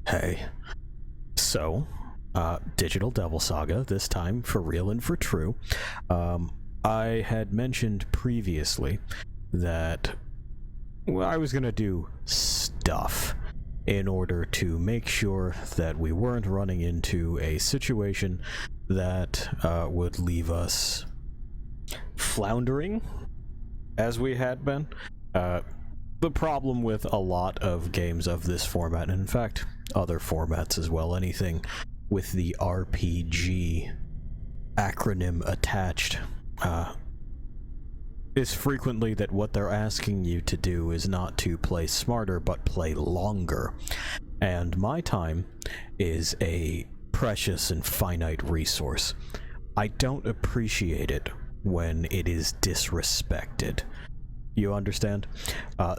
Hey. So, Digital Devil Saga, this time for real and for true. I had mentioned previously that I was gonna do stuff in order to make sure that we weren't running into a situation that would leave us floundering, as we had been. The problem with a lot of games of this format, and in fact, other formats as well, anything with the RPG acronym attached, is frequently that what they're asking you to do is not to play smarter, but play longer. And my time is a precious and finite resource. I don't appreciate it when it is disrespected. You understand?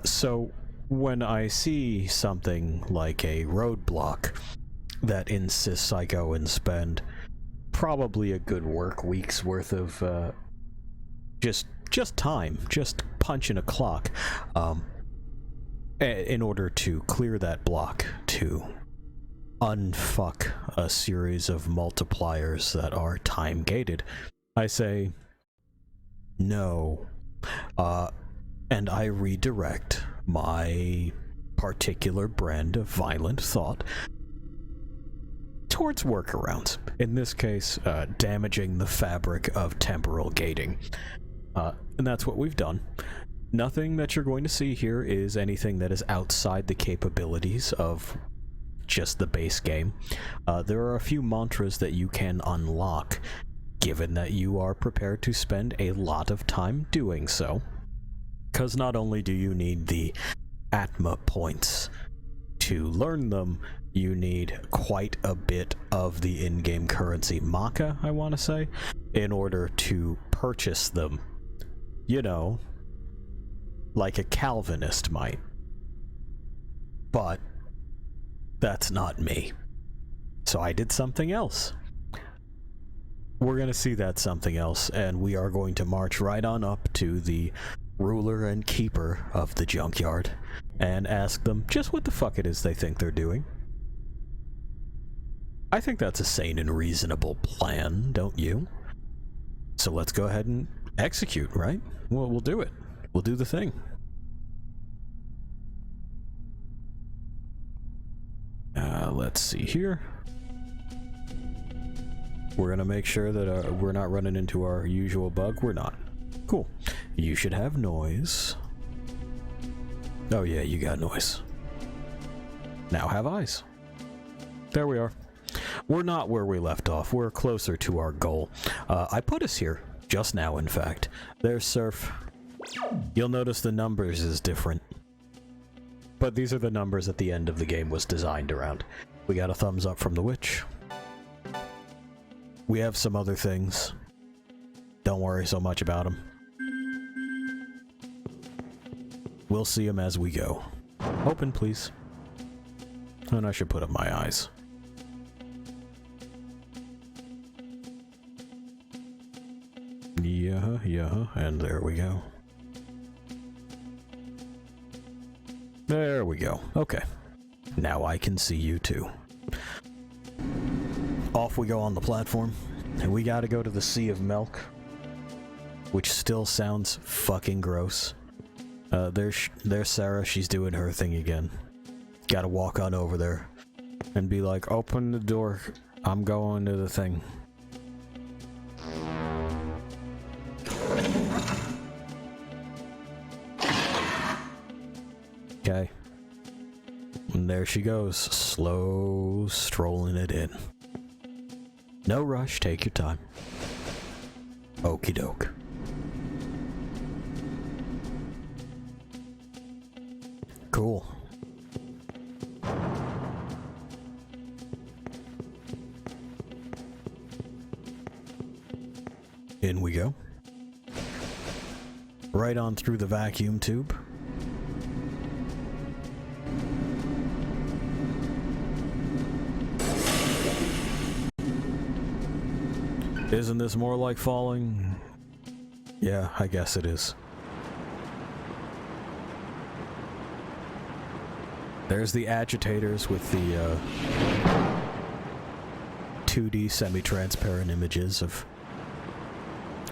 So when I see something like a roadblock that insists I go and spend probably a good work week's worth of just time, just punching a clock, in order to clear that block, to unfuck a series of multipliers that are time gated, I say no. And I redirect my particular brand of violent thought towards workarounds. In this case, damaging the fabric of temporal gating. And that's what we've done. Nothing that you're going to see here is anything that is outside the capabilities of just the base game. There are a few mantras that you can unlock, given that you are prepared to spend a lot of time doing so. Because not only do you need the Atma points to learn them, you need quite a bit of the in-game currency, Maka, I want to say, in order to purchase them. You know, like a Calvinist might. But that's not me. So I did something else. We're going to see that something else, and we are going to march right on up to the ruler and keeper of the junkyard and ask them just what the fuck it is they think they're doing. I think that's a sane and reasonable plan, don't you? So let's go ahead and execute, right? Well, we'll do it. We'll do the thing. Let's see here. We're gonna make sure that we're not running into our usual bug. We're not. Cool. You should have noise. Oh yeah, you got noise. Now have eyes. There we are. We're not where we left off. We're closer to our goal. I put us here, just now in fact. There's Surf. You'll notice the numbers is different. But these are the numbers that the end of the game was designed around. We got a thumbs up from the witch. We have some other things. Don't worry so much about them. We'll see them as we go. Open, please. And I should put up my eyes. Yeah, and there we go. There we go. Okay. Now I can see you too. Off we go on the platform. And we gotta go to the Sea of Milk. Which still sounds fucking gross. There's Sarah, she's doing her thing again. Gotta walk on over there. And be like, open the door. I'm going to the thing. Okay. And there she goes, slow strolling it in. No rush, take your time. Okie doke. Cool. In we go. Right on through the vacuum tube. Isn't this more like falling? Yeah, I guess it is. There's the agitators with the 2D semi-transparent images of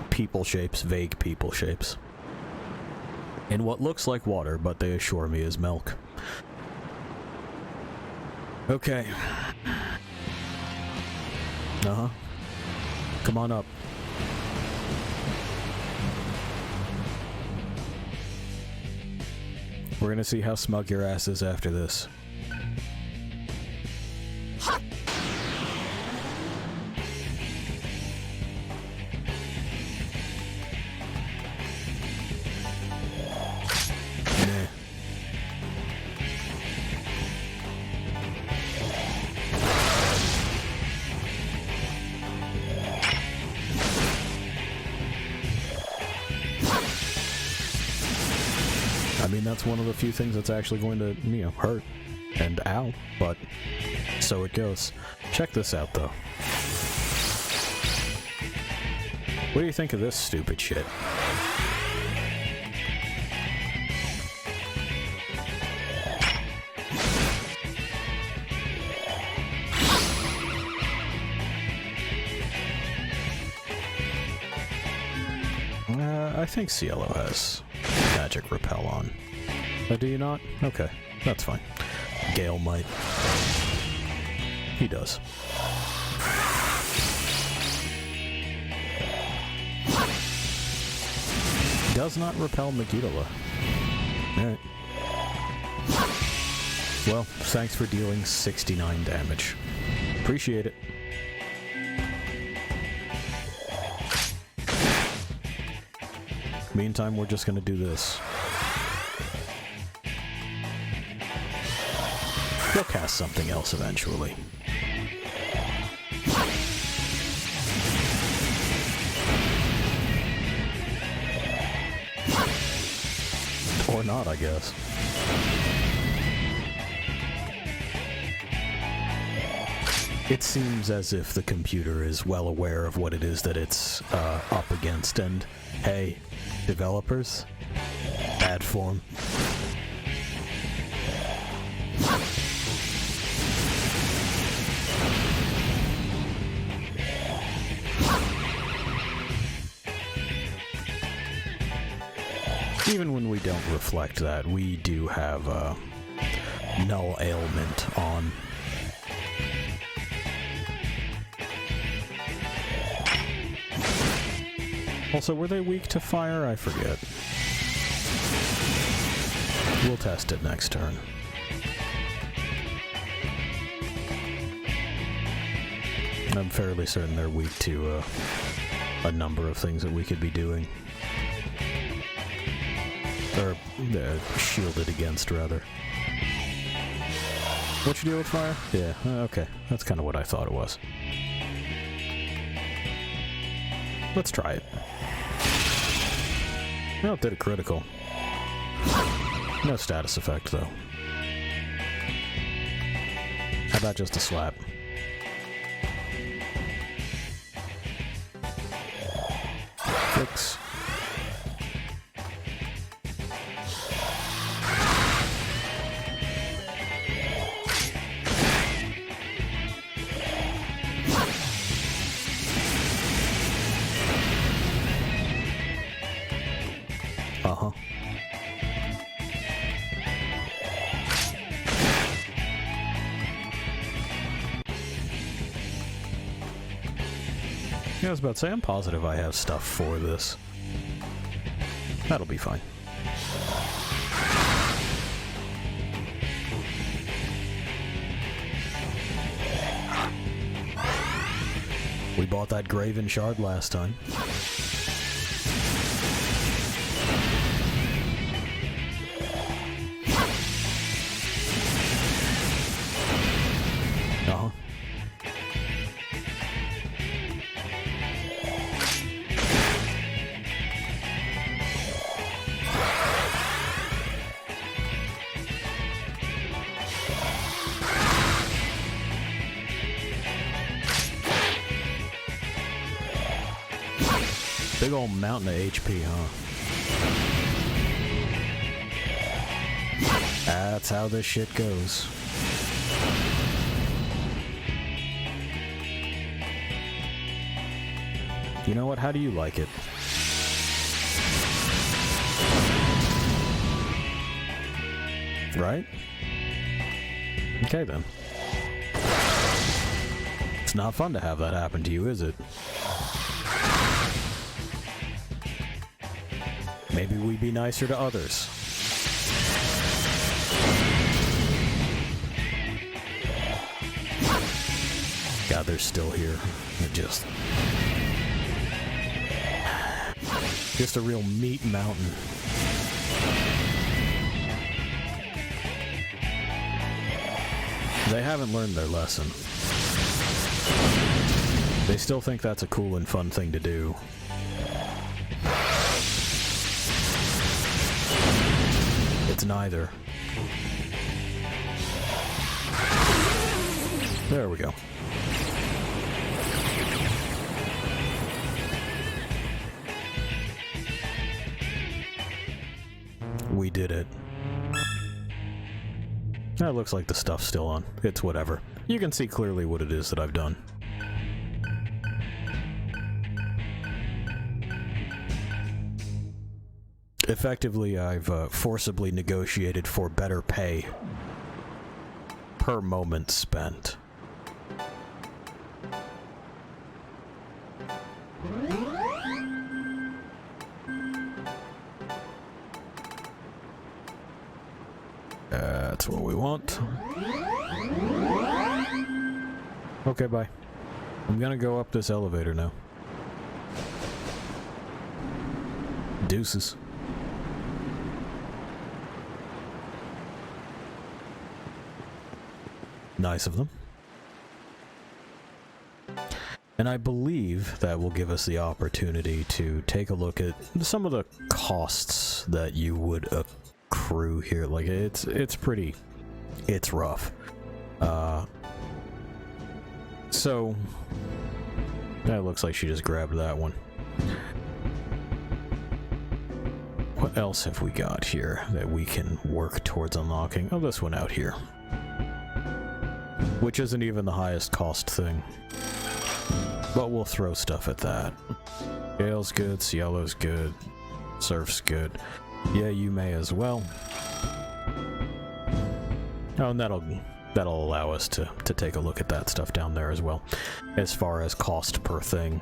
people shapes, vague people shapes. In what looks like water, but they assure me is milk. Okay. Uh-huh. Come on up. We're gonna see how smug your ass is after this. I mean, that's one of the few things that's actually going to, you know, hurt. And ow, but so it goes. Check this out, though. What do you think of this stupid shit? I think Cielo has magic repel on. Do you not? Okay, that's fine. Gale might. He does. Does not repel Megiddo. Alright. Well, thanks for dealing 69 damage. Appreciate it. Meantime, we're just gonna do this. We'll cast something else eventually. Or not, I guess. It seems as if the computer is well aware of what it is that it's up against, and hey, developers, bad form. Even when we don't reflect that, we do have null ailment on. Also, were they weak to fire? I forget. We'll test it next turn. I'm fairly certain they're weak to a number of things that we could be doing. Or shielded against, rather. What you deal with fire? Yeah, okay. That's kind of what I thought it was. Let's try it. Well, it did a critical. No status effect, though. How about just a slap? Fix. Uh-huh. Yeah, I was about to say, I'm positive I have stuff for this. That'll be fine. We bought that Graven Shard last time. Uh-huh. Big old mountain of HP, huh? That's how this shit goes. You know what? How do you like it? Right? Okay then. It's not fun to have that happen to you, is it? Maybe we be nicer to others. God, they're still here. They're just a real meat mountain. They haven't learned their lesson. They still think that's a cool and fun thing to do. It's neither. There we go. We did it. That looks like the stuff's still on. It's whatever. You can see clearly what it is that I've done. Effectively, I've forcibly negotiated for better pay per moment spent. That's what we want. Okay, bye. I'm gonna go up this elevator now. Deuces. Nice of them. And I believe that will give us the opportunity to take a look at some of the costs that you would accrue here. Like, it's rough. So that looks like she just grabbed that one. What else have we got here that we can work towards unlocking? Oh, this one out here. Which isn't even the highest cost thing. But we'll throw stuff at that. Gale's good, Cielo's good, Surf's good. Yeah, you may as well. Oh, and that'll allow us to take a look at that stuff down there as well, as far as cost per thing.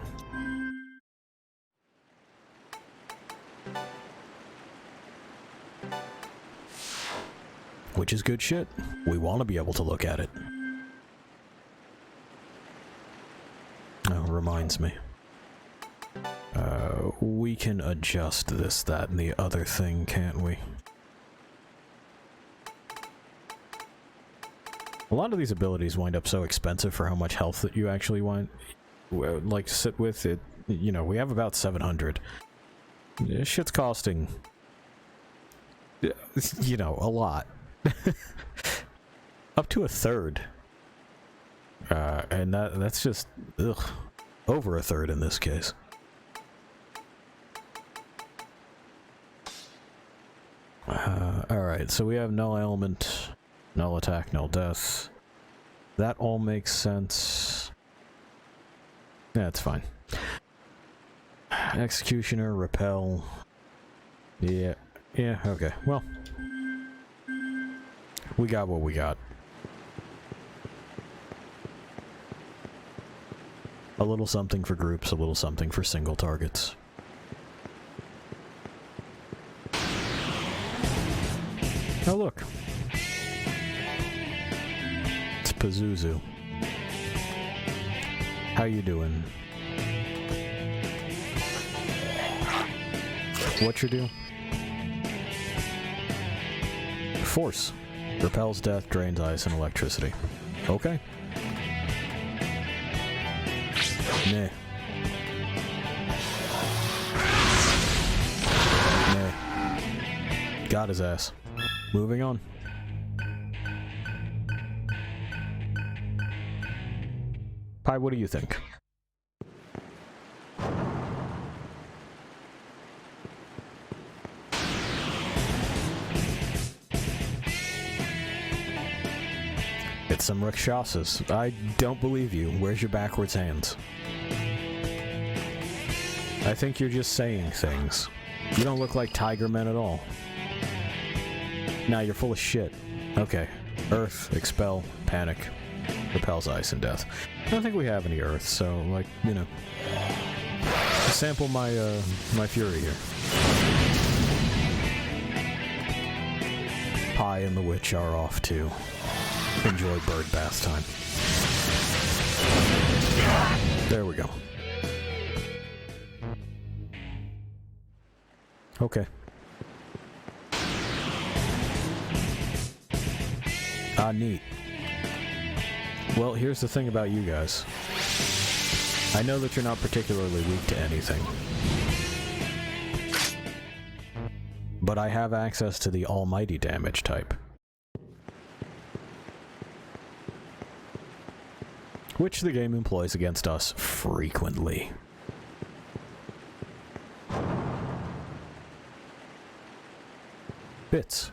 Which is good shit. We want to be able to look at it. Oh, reminds me. We can adjust this, that, and the other thing, can't we? A lot of these abilities wind up so expensive for how much health that you actually want, like, sit with it. You know, we have about 700. This shit's costing, you know, a lot. Up to a third. And that's just, ugh, over a third in this case. Alright, so we have null element, null attack, null death. That all makes sense. Yeah, it's fine. Executioner, repel. Yeah, okay. Well, we got what we got. A little something for groups, a little something for single targets. Oh, look. It's Pazuzu. How you doing? What's your deal? Force. Repels death, drains ice, and electricity. Okay. Nah. Nah. Got his ass. Moving on. Pi, what do you think? some Rakshasas. I don't believe you. Where's your backwards hands? I think you're just saying things. You don't look like tiger men at all. Nah, you're full of shit. Okay. Earth, expel, panic, repels ice and death. I don't think we have any earth, so, like, you know. Sample my, my fury here. Pie and the witch are off to enjoy bird bath time. There we go. Okay. Ah, neat. Well, here's the thing about you guys. I know that you're not particularly weak to anything. But I have access to the almighty damage type. Which the game employs against us frequently. Bits.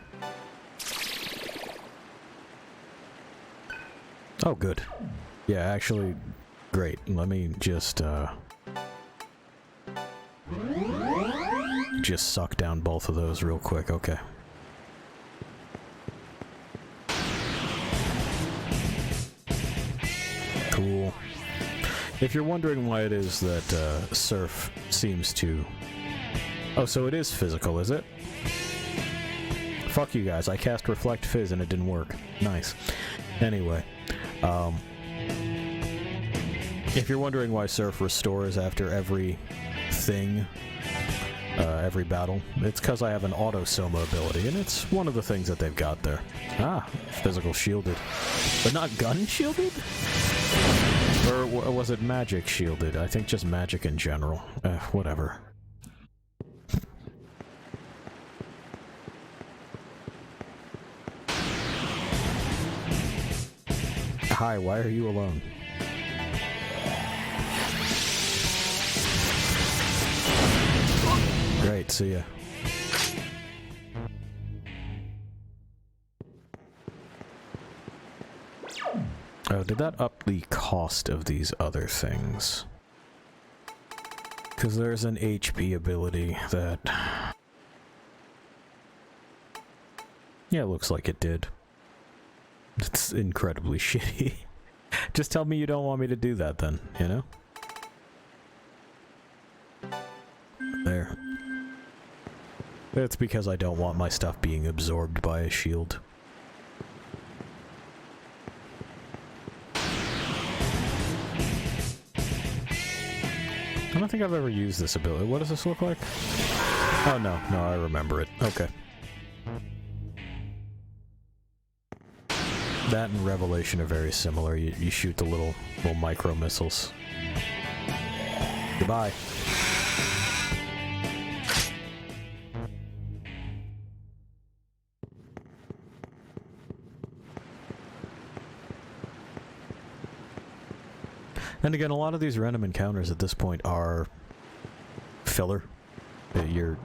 Oh, good. Yeah, actually, great. Let me just suck down both of those real quick. Okay. Cool. If you're wondering why it is that Surf seems to... Oh, so it is physical, is it? Fuck you guys, I cast Reflect Fizz and it didn't work. Nice. Anyway, if you're wondering why Surf restores after every thing, every battle, it's because I have an auto-soma ability, and it's one of the things that they've got there. Ah, physical shielded. But not gun shielded? Or was it magic shielded? I think just magic in general. Whatever. Hi, why are you alone? Great, see ya. Oh, did that up the cost of these other things? Because there's an HP ability that... Yeah, it looks like it did. It's incredibly shitty. Just tell me you don't want me to do that then, you know? There. It's because I don't want my stuff being absorbed by a shield. I don't think I've ever used this ability. What does this look like? Oh no, I remember it. Okay. That and Revelation are very similar. You shoot the little micro missiles. Goodbye. And again, a lot of these random encounters at this point are filler. You're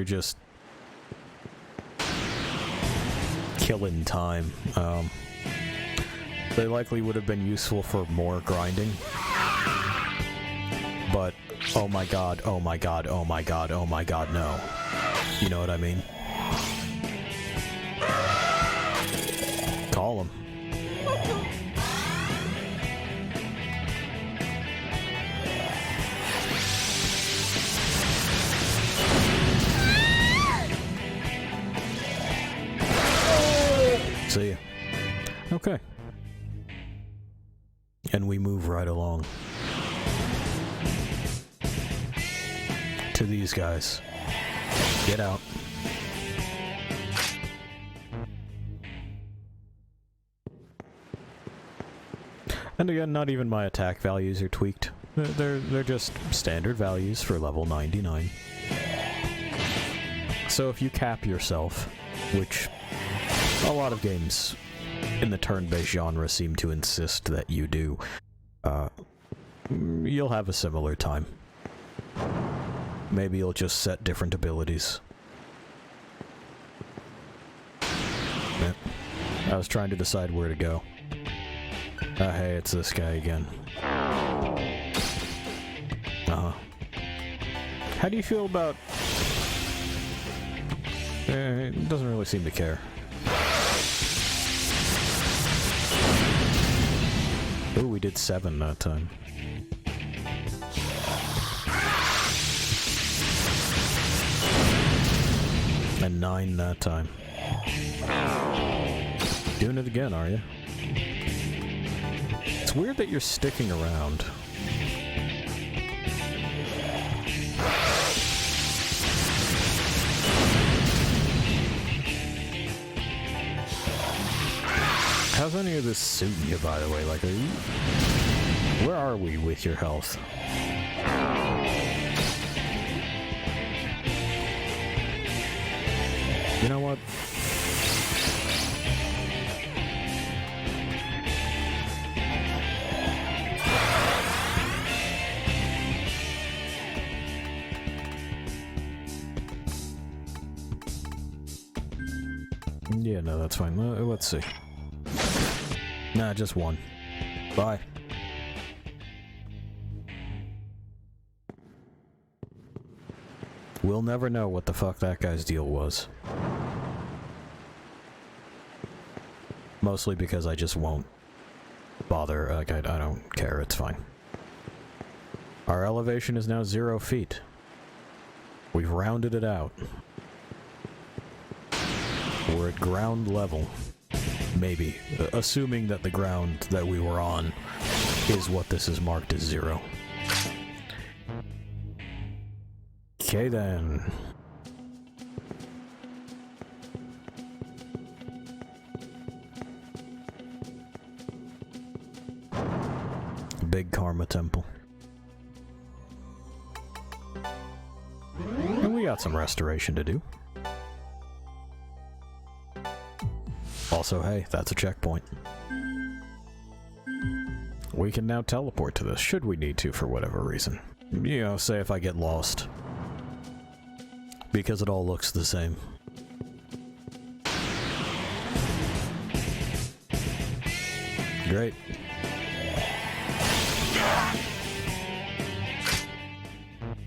just killing time. They likely would have been useful for more grinding. But, oh my god, oh my god, oh my god, oh my god, no. You know what I mean? Call him. See ya. Okay. And we move right along. To these guys. Get out. And again, not even my attack values are tweaked. They're just standard values for level 99. So if you cap yourself, which a lot of games in the turn-based genre seem to insist that you do, you'll have a similar time. Maybe you'll just set different abilities. Yeah. I was trying to decide where to go. Hey, it's this guy again. Uh-huh. How do you feel about... it doesn't really seem to care. Ooh, we did 7 that time. And 9 that time. Doing it again, are you? It's weird that you're sticking around. How's any of this suiting you, by the way? Like, are you... Where are we with your health? You know what? Yeah, no, that's fine. Let's see. Nah, just 1. Bye. We'll never know what the fuck that guy's deal was. Mostly because I just won't bother. Like, I don't care. It's fine. Our elevation is now 0 feet. We've rounded it out. We're at ground level. Maybe. Assuming that the ground that we were on is what this is marked as 0. Okay then. Big Karma Temple. And we got some restoration to do. Also, hey, that's a checkpoint. We can now teleport to this, should we need to for whatever reason. You know, say if I get lost. Because it all looks the same. Great.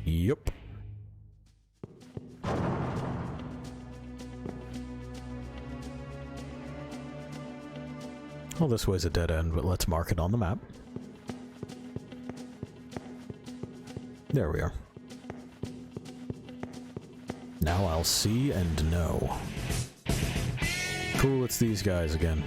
Yup. Well, this way's a dead end, but let's mark it on the map. There we are. Now I'll see and know. Cool, it's these guys again.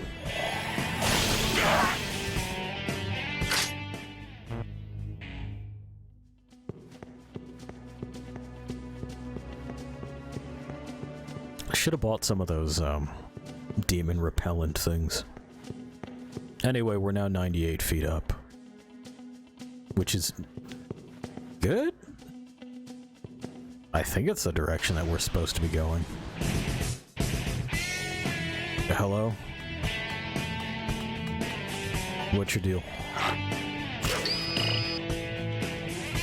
I should have bought some of those, demon repellent things. Anyway, we're now 98 feet up. Which is... good? I think it's the direction that we're supposed to be going. Hello? What's your deal?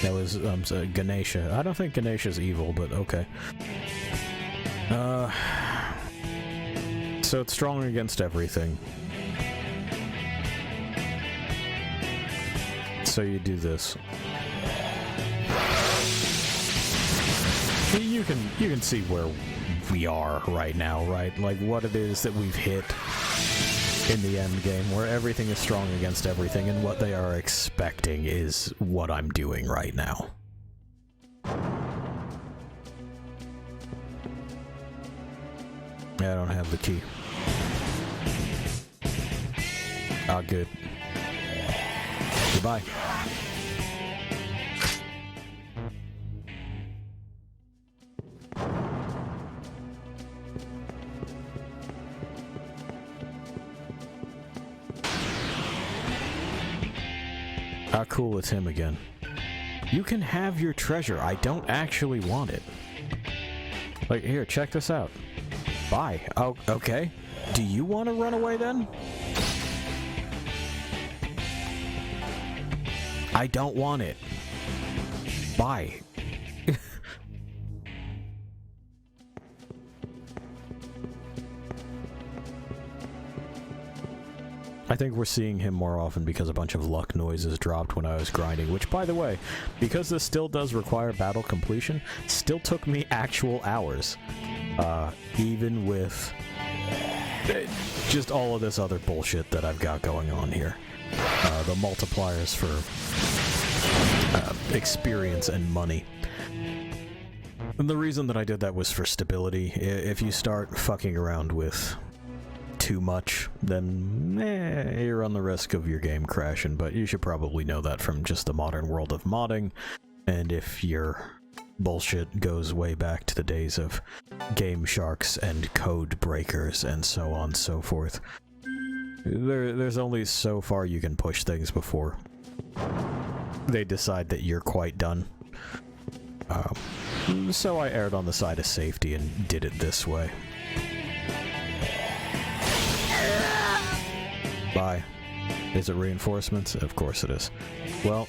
That was, Ganesha. I don't think Ganesha's evil, but okay. So it's strong against everything. So you do this. You can see where we are right now, right? Like what it is that we've hit in the end game, where everything is strong against everything, and what they are expecting is what I'm doing right now. I don't have the key. Ah, good. Goodbye. Ah, cool, it's him again. You can have your treasure. I don't actually want it. Like, here, check this out. Bye. Oh, okay. Do you want to run away then? I don't want it. Bye. I think we're seeing him more often because a bunch of luck noises dropped when I was grinding, which, by the way, because this still does require battle completion, still took me actual hours. Even with just all of this other bullshit that I've got going on here. The multipliers for experience and money. And the reason that I did that was for stability. If you start fucking around with too much, then you're on the risk of your game crashing, but you should probably know that from just the modern world of modding. And if your bullshit goes way back to the days of game sharks and code breakers and so on and so forth, there's only so far you can push things before they decide that you're quite done. So I erred on the side of safety and did it this way. Bye. Is it reinforcements? Of course it is. Well,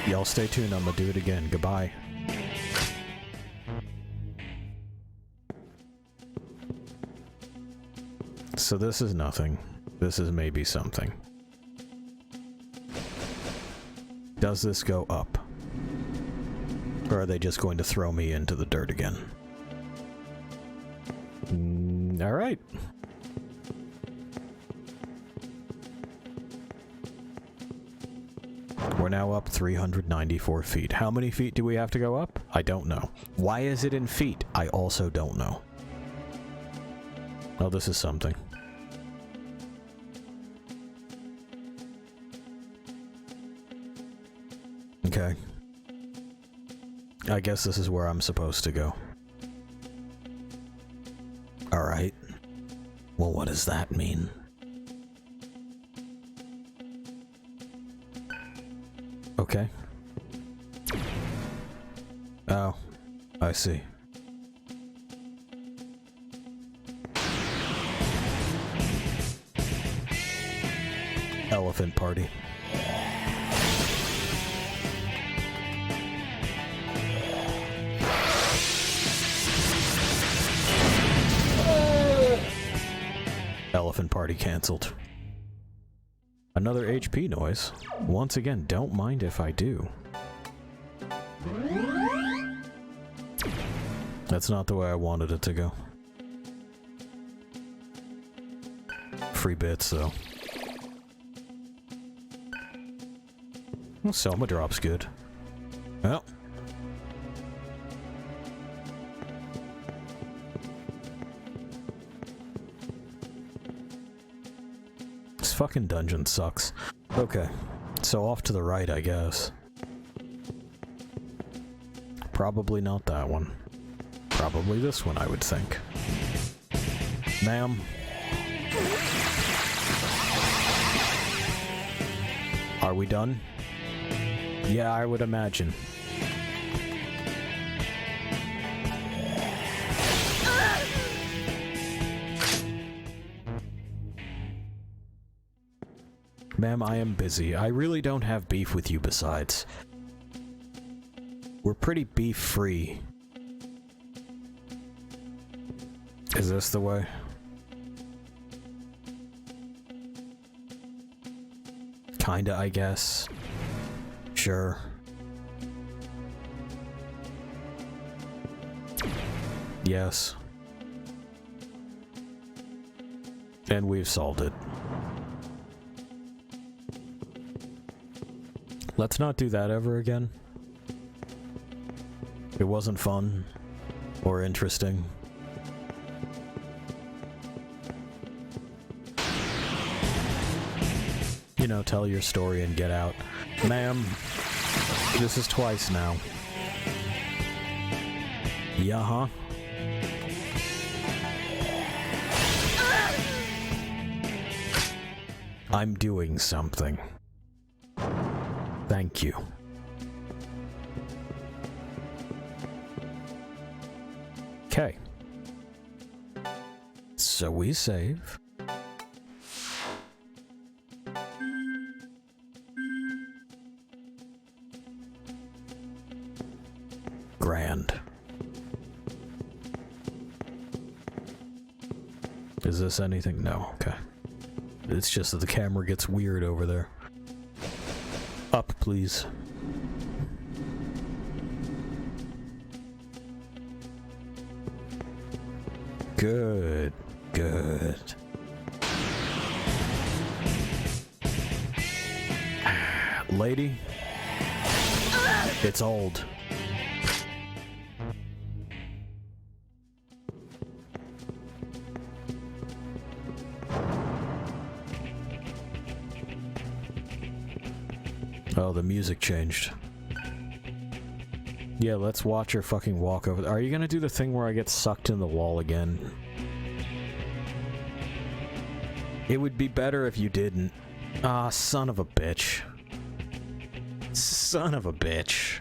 y'all stay tuned, I'm gonna do it again. Goodbye. So this is nothing. This is maybe something. Does this go up? Or are they just going to throw me into the dirt again? Alright. We're now up 394 feet. How many feet do we have to go up? I don't know. Why is it in feet? I also don't know. Oh, this is something. Okay. I guess this is where I'm supposed to go. Alright. Well, what does that mean? Okay. Oh, I see. Elephant party. Elephant party cancelled. Another HP noise. Once again, don't mind if I do. That's not the way I wanted it to go. Free bits, though. Well, Selma drop's good. Well. This fucking dungeon sucks. Okay, so off to the right, I guess. Probably not that one. Probably this one, I would think. Ma'am. Are we done? Yeah, I would imagine. Ma'am, I am busy. I really don't have beef with you besides. We're pretty beef-free. Is this the way? Kinda, I guess. Sure. Yes. And we've solved it. Let's not do that ever again. It wasn't fun or interesting. You know, tell your story and get out. Ma'am, this is twice now. Yeah, huh? I'm doing something. Thank you. Okay. So we save. Grand. Is this anything? No, okay. It's just that the camera gets weird over there. Up, please. Good. Good. Lady? It's old. Oh, the music changed. Yeah, let's watch her fucking walk over. Are you gonna do the thing where I get sucked in the wall again? It would be better if you didn't. Ah, son of a bitch. Son of a bitch.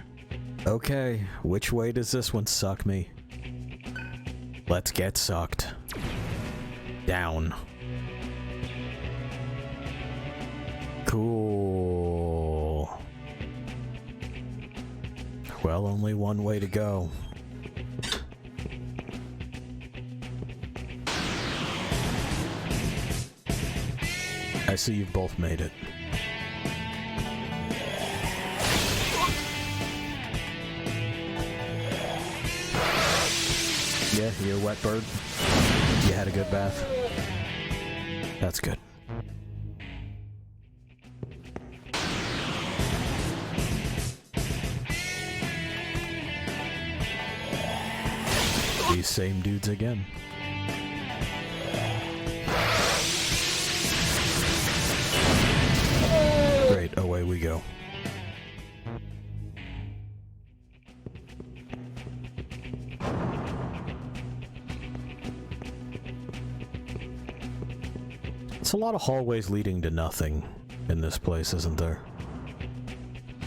Okay, which way does this one suck me? Let's get sucked. Down. Cool. Well, only one way to go. I see you've both made it. Yeah, you're a wet bird. You had a good bath. That's good. These same dudes again. Great, away we go. It's a lot of hallways leading to nothing in this place, isn't there?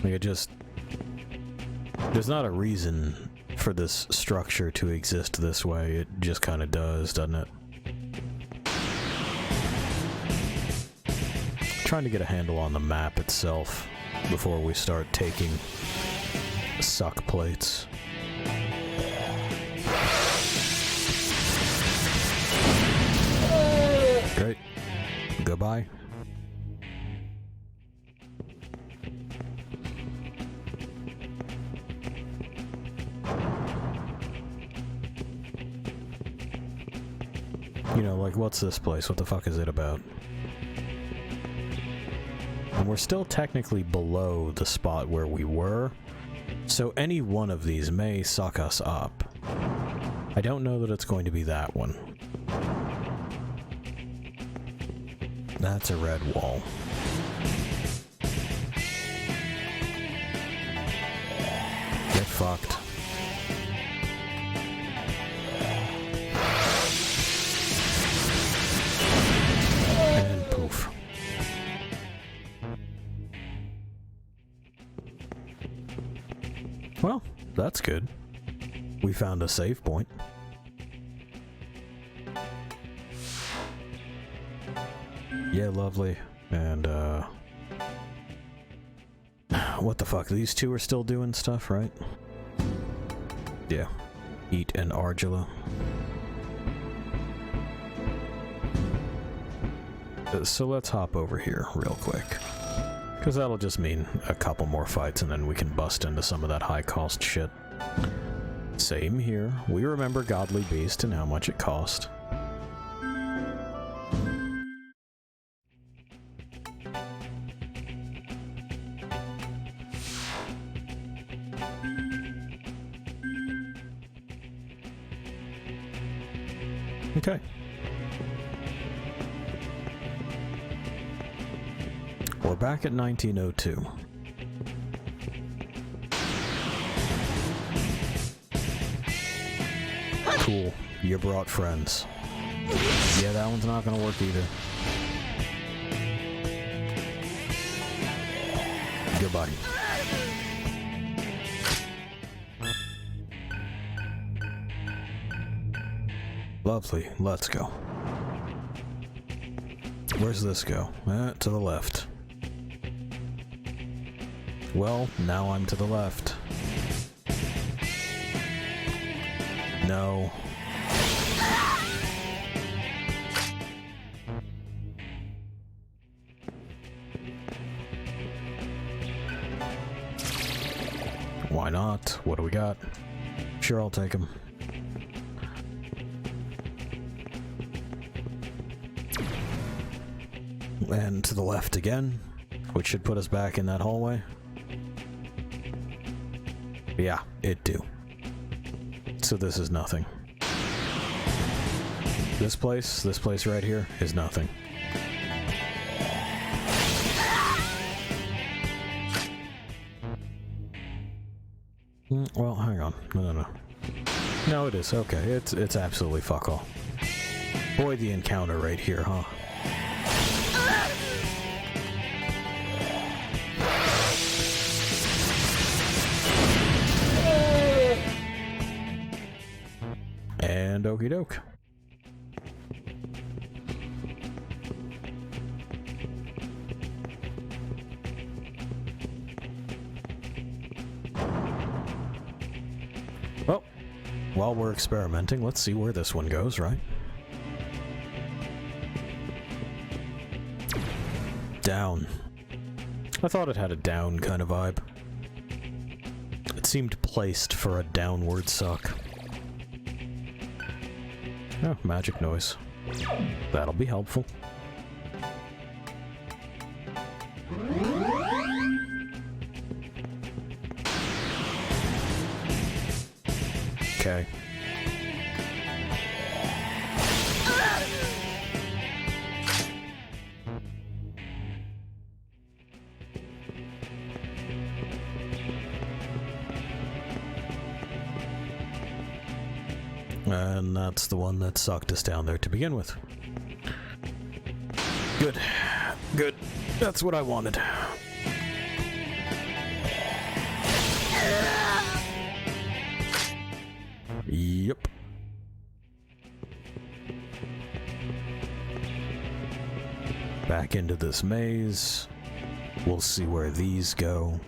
Like, there's not a reason for this structure to exist this way. It just kind of does, doesn't it? Trying to get a handle on the map itself before we start taking suck plates. Great. Goodbye. You know, like, what's this place? What the fuck is it about? And we're still technically below the spot where we were, so any one of these may suck us up. I don't know that it's going to be that one. That's a red wall. Get fucked. And poof. Well, that's good. We found a save point. Yeah, lovely. And, what the fuck? These two are still doing stuff, right? Yeah. Eat an Argilla. So let's hop over here real quick. Because that'll just mean a couple more fights and then we can bust into some of that high-cost shit. Same here. We remember Godly Beast and how much it cost. Okay. We're back at 1902. Cool. You brought friends. Yeah, that one's not gonna work either. Goodbye. Lovely. Let's go. Where's this go? To the left. Well, now I'm to the left. No. Why not? What do we got? Sure, I'll take them. And to the left again, which should put us back in that hallway. Yeah, it do. So this is nothing. This place right here is nothing. Well, hang on. No. No, it is. Okay, it's absolutely fuck all. Boy, the encounter right here, huh? And okie doke. Well, while we're experimenting, let's see where this one goes, right? Down. I thought it had a down kind of vibe. It seemed placed for a downward suck. Oh, magic noise. That'll be helpful. Okay. And that's the one that sucked us down there to begin with. Good. Good. That's what I wanted. Yep. Back into this maze. We'll see where these go.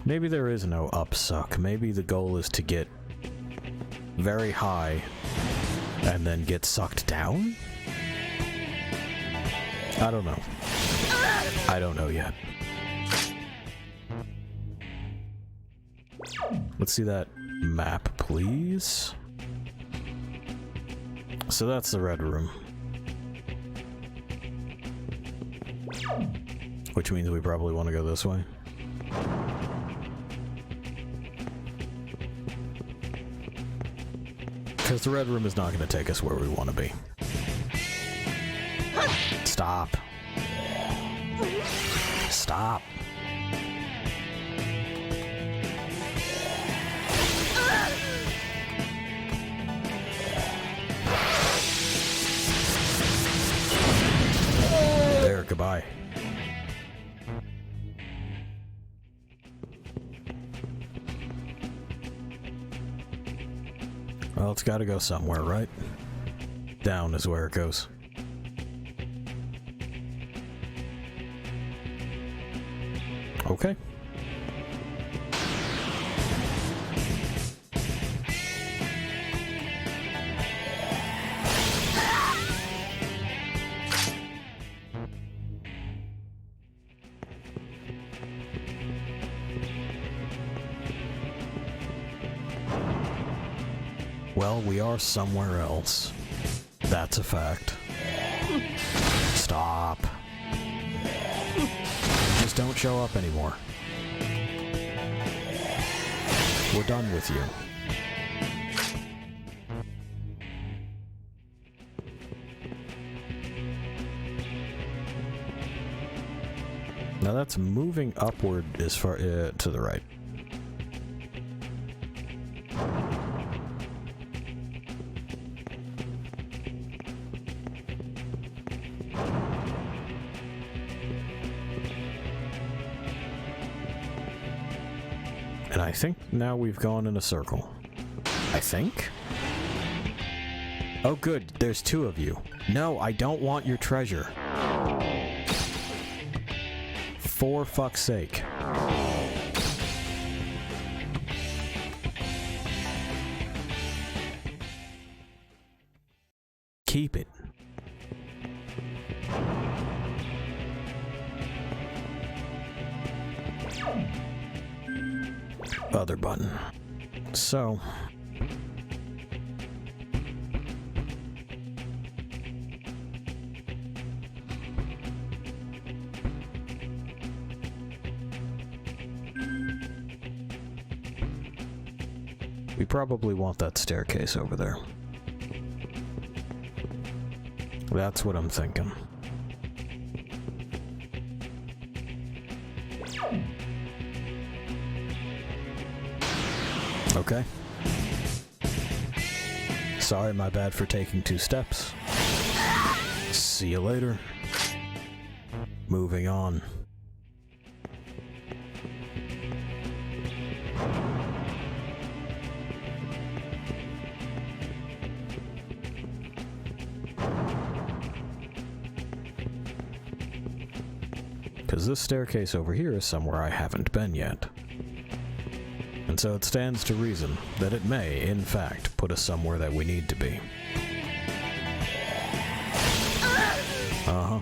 Maybe there is no upsuck. Maybe the goal is to get very high and then get sucked down? I don't know. I don't know yet. Let's see that map, please. So that's the red room. Which means we probably want to go this way. Because the red room is not going to take us where we want to be. Stop. Stop. There, goodbye. Well, it's got to go somewhere, right? Down is where it goes. Okay. Well, we are somewhere else. That's a fact. Stop. Just don't show up anymore. We're done with you. Now that's moving upward as far to the right. And I think now we've gone in a circle. I think? Oh good, there's two of you. No, I don't want your treasure. For fuck's sake. Keep it. Other button. So... we probably want that staircase over there. That's what I'm thinking. Okay. Sorry, my bad for taking 2 steps. See you later. Moving on. Because this staircase over here is somewhere I haven't been yet. And so it stands to reason that it may, in fact, put us somewhere that we need to be. Uh-huh.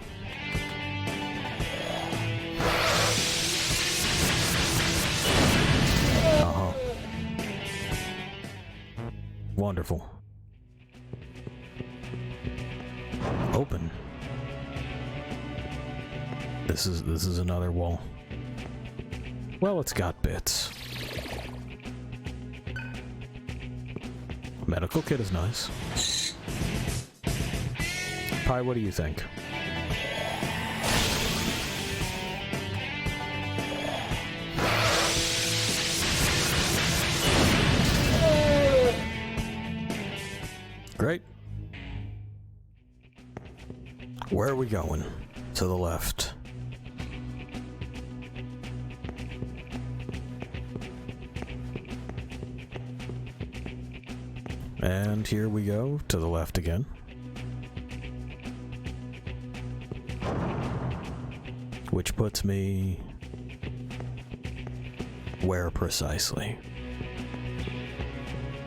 Uh-huh. Wonderful. Open. This is another wall. Well, it's got bits. Medical kit is nice. Pi, what do you think? Great. Where are we going? To the left. And here we go, to the left again. Which puts me... where precisely?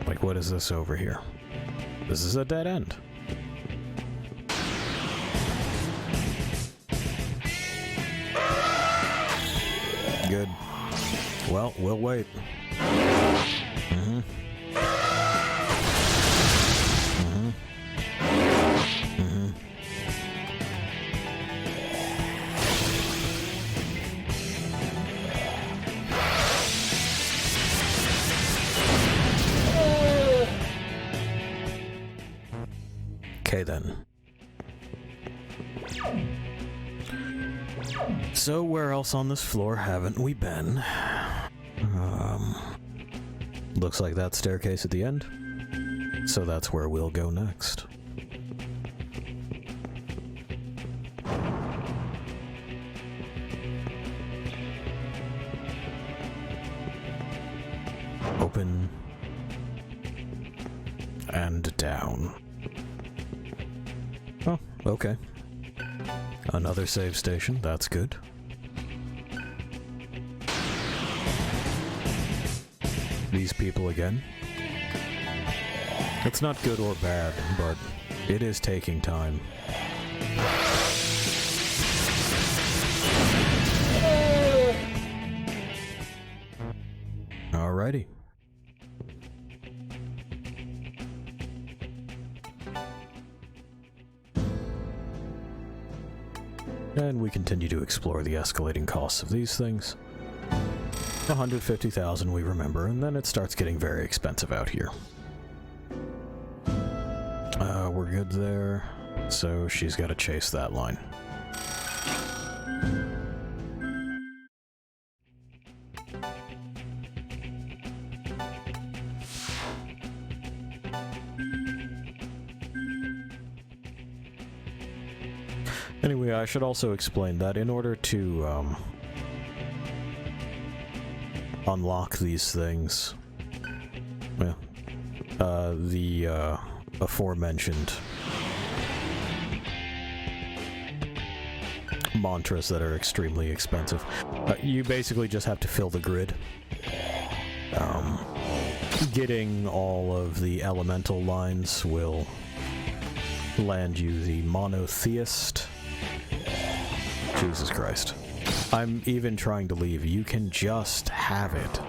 Like, what is this over here? This is a dead end. Good. Well, we'll wait. Mm-hmm. Okay then. So where else on this floor haven't we been? Looks like that staircase at the end. So that's where we'll go next. Open. And down. Oh, okay. Another save station, that's good. These people again. It's not good or bad, but it is taking time. Alrighty. And we continue to explore the escalating costs of these things. 150,000 we remember, and then it starts getting very expensive out here. We're good there, so she's got to chase that line. Anyway, I should also explain that in order to unlock these things, well, the aforementioned mantras that are extremely expensive, you basically just have to fill the grid. Getting all of the elemental lines will land you the monotheist. Jesus Christ. I'm even trying to leave. You can just have it.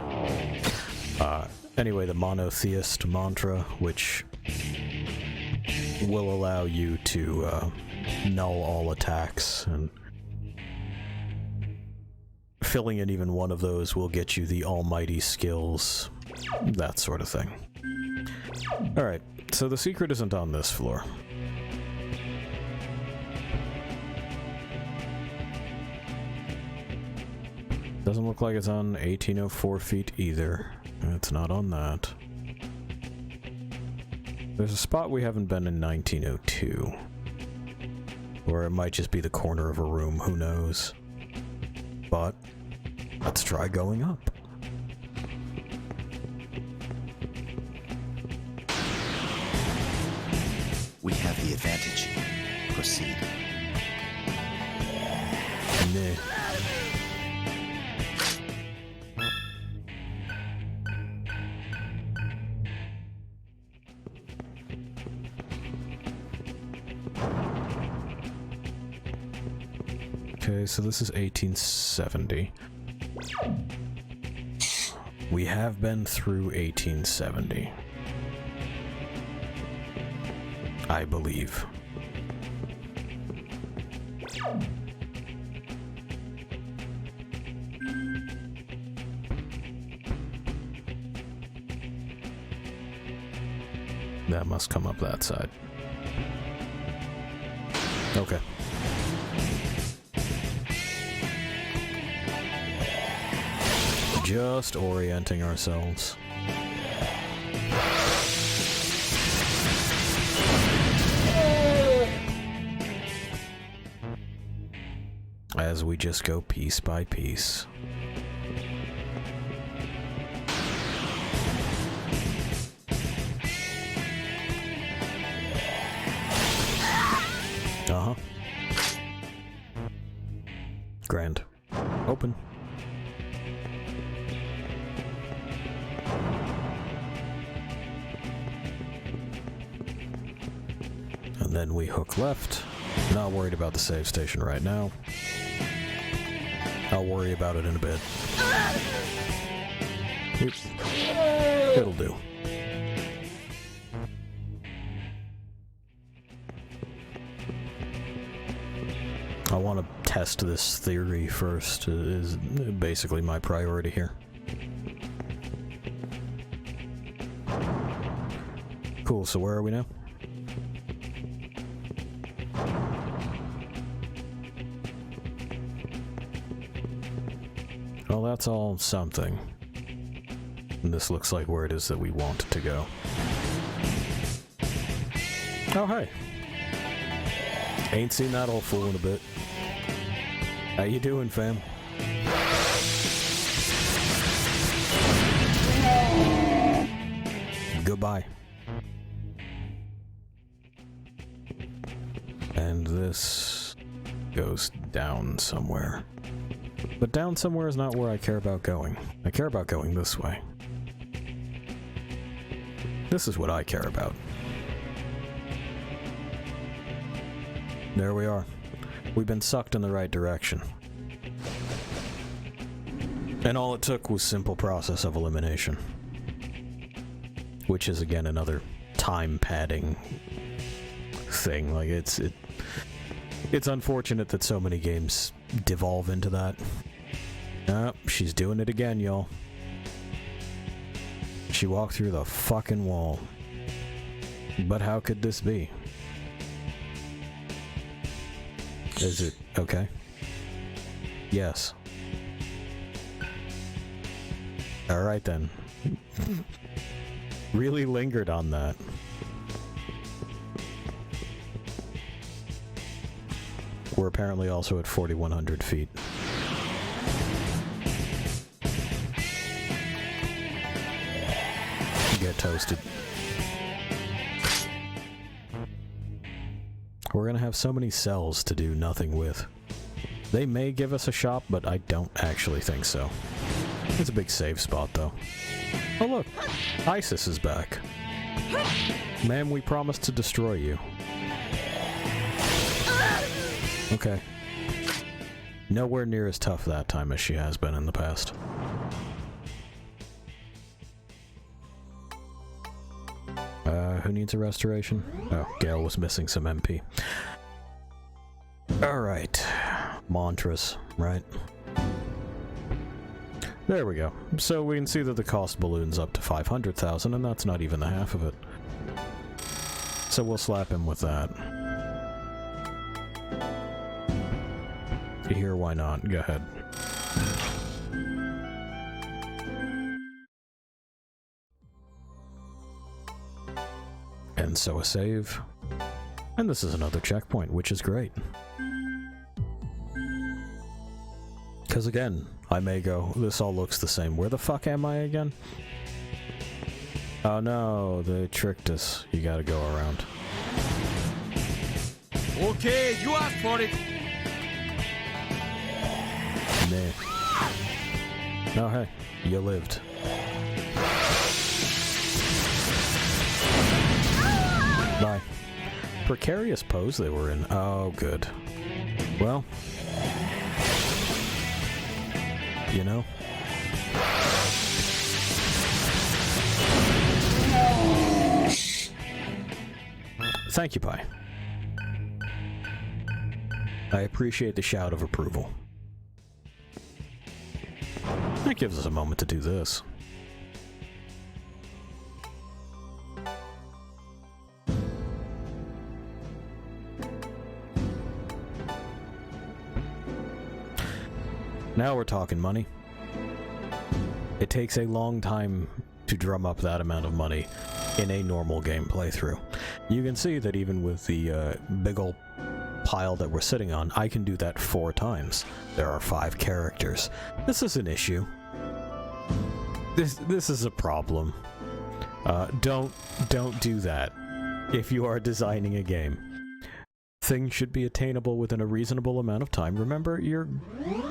Anyway, the monotheist mantra, which will allow you to null all attacks, and filling in even one of those will get you the almighty skills, that sort of thing. Alright, so the secret isn't on this floor. Doesn't look like it's on 1804 feet either. It's not on that. There's a spot we haven't been in 1902. Or it might just be the corner of a room, who knows. But let's try going up. We have the advantage. Proceed. Nah. Okay, so this is 1870. We have been through 1870. I believe. That must come up that side. Okay. Just orienting ourselves. As we just go piece by piece. Uh-huh. Grand. Open. And then we hook left. Not worried about the save station right now. I'll worry about it in a bit. It'll do. I want to test this theory first, is basically my priority here. Cool, so where are we now? Well, that's all something. And this looks like where it is that we want to go. Oh, hey. Ain't seen that old fool in a bit. How you doing, fam? Goodbye. And this goes down somewhere. But down somewhere is not where I care about going. I care about going this way. This is what I care about. There we are. We've been sucked in the right direction. And all it took was simple process of elimination. Which is, again, another time padding thing. Like, it's unfortunate that so many games devolve into that. Oh, she's doing it again, y'all. She walked through the fucking wall. But how could this be? Is it okay? Yes. Alright then. Really lingered on that. We're apparently also at 4,100 feet. Get toasted. We're gonna have so many cells to do nothing with. They may give us a shop, but I don't actually think so. It's a big save spot, though. Oh look! ISIS is back. Ma'am, we promised to destroy you. Okay. Nowhere near as tough that time as she has been in the past. who needs a restoration? Oh, Gale was missing some MP. Alright. Mantras, right? There we go. So we can see that the cost balloons up to 500,000, and that's not even the half of it. So we'll slap him with that. Here, why not? Go ahead. And so a save. And this is another checkpoint, which is great. Because again, I may go, this all looks the same. Where the fuck am I again? Oh no, they tricked us. You gotta go around. Okay, you asked for it. Nah. No, hey, you lived. Bye. Precarious pose they were in. Oh, good. Well, you know. Thank you, Pi. I appreciate the shout of approval. That gives us a moment to do this. Now we're talking money. It takes a long time to drum up that amount of money in a normal game playthrough. You can see that even with the big ol' pile that we're sitting on, I can do that 4 times. There are 5 characters. This is an issue. This is a problem. Don't do that if you are designing a game. Things should be attainable within a reasonable amount of time. Remember, your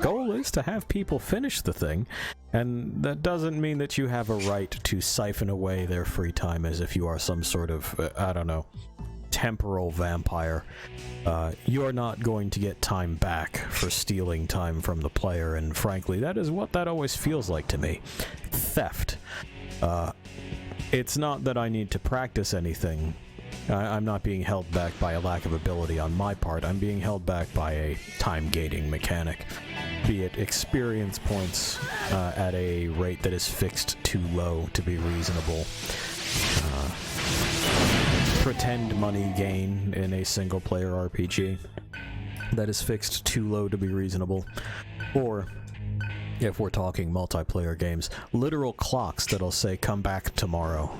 goal is to have people finish the thing, and that doesn't mean that you have a right to siphon away their free time as if you are some sort of, I don't know, temporal vampire. You're not going to get time back for stealing time from the player, and frankly, that is what that always feels like to me. Theft. It's not that I need to practice anything. I'm not being held back by a lack of ability on my part. I'm being held back by a time-gating mechanic. Be it experience points at a rate that is fixed too low to be reasonable. Pretend money gain in a single-player RPG that is fixed too low to be reasonable. Or, if we're talking multiplayer games, literal clocks that'll say, come back tomorrow.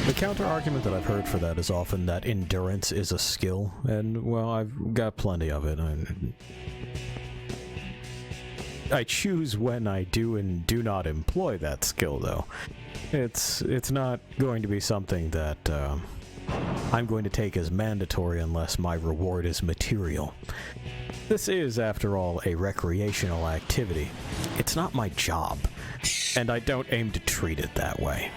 The counter-argument that I've heard for that is often that endurance is a skill, and, well, I've got plenty of it. I choose when I do and do not employ that skill, though. It's not going to be something that I'm going to take as mandatory unless my reward is material. This is, after all, a recreational activity. It's not my job, and I don't aim to treat it that way.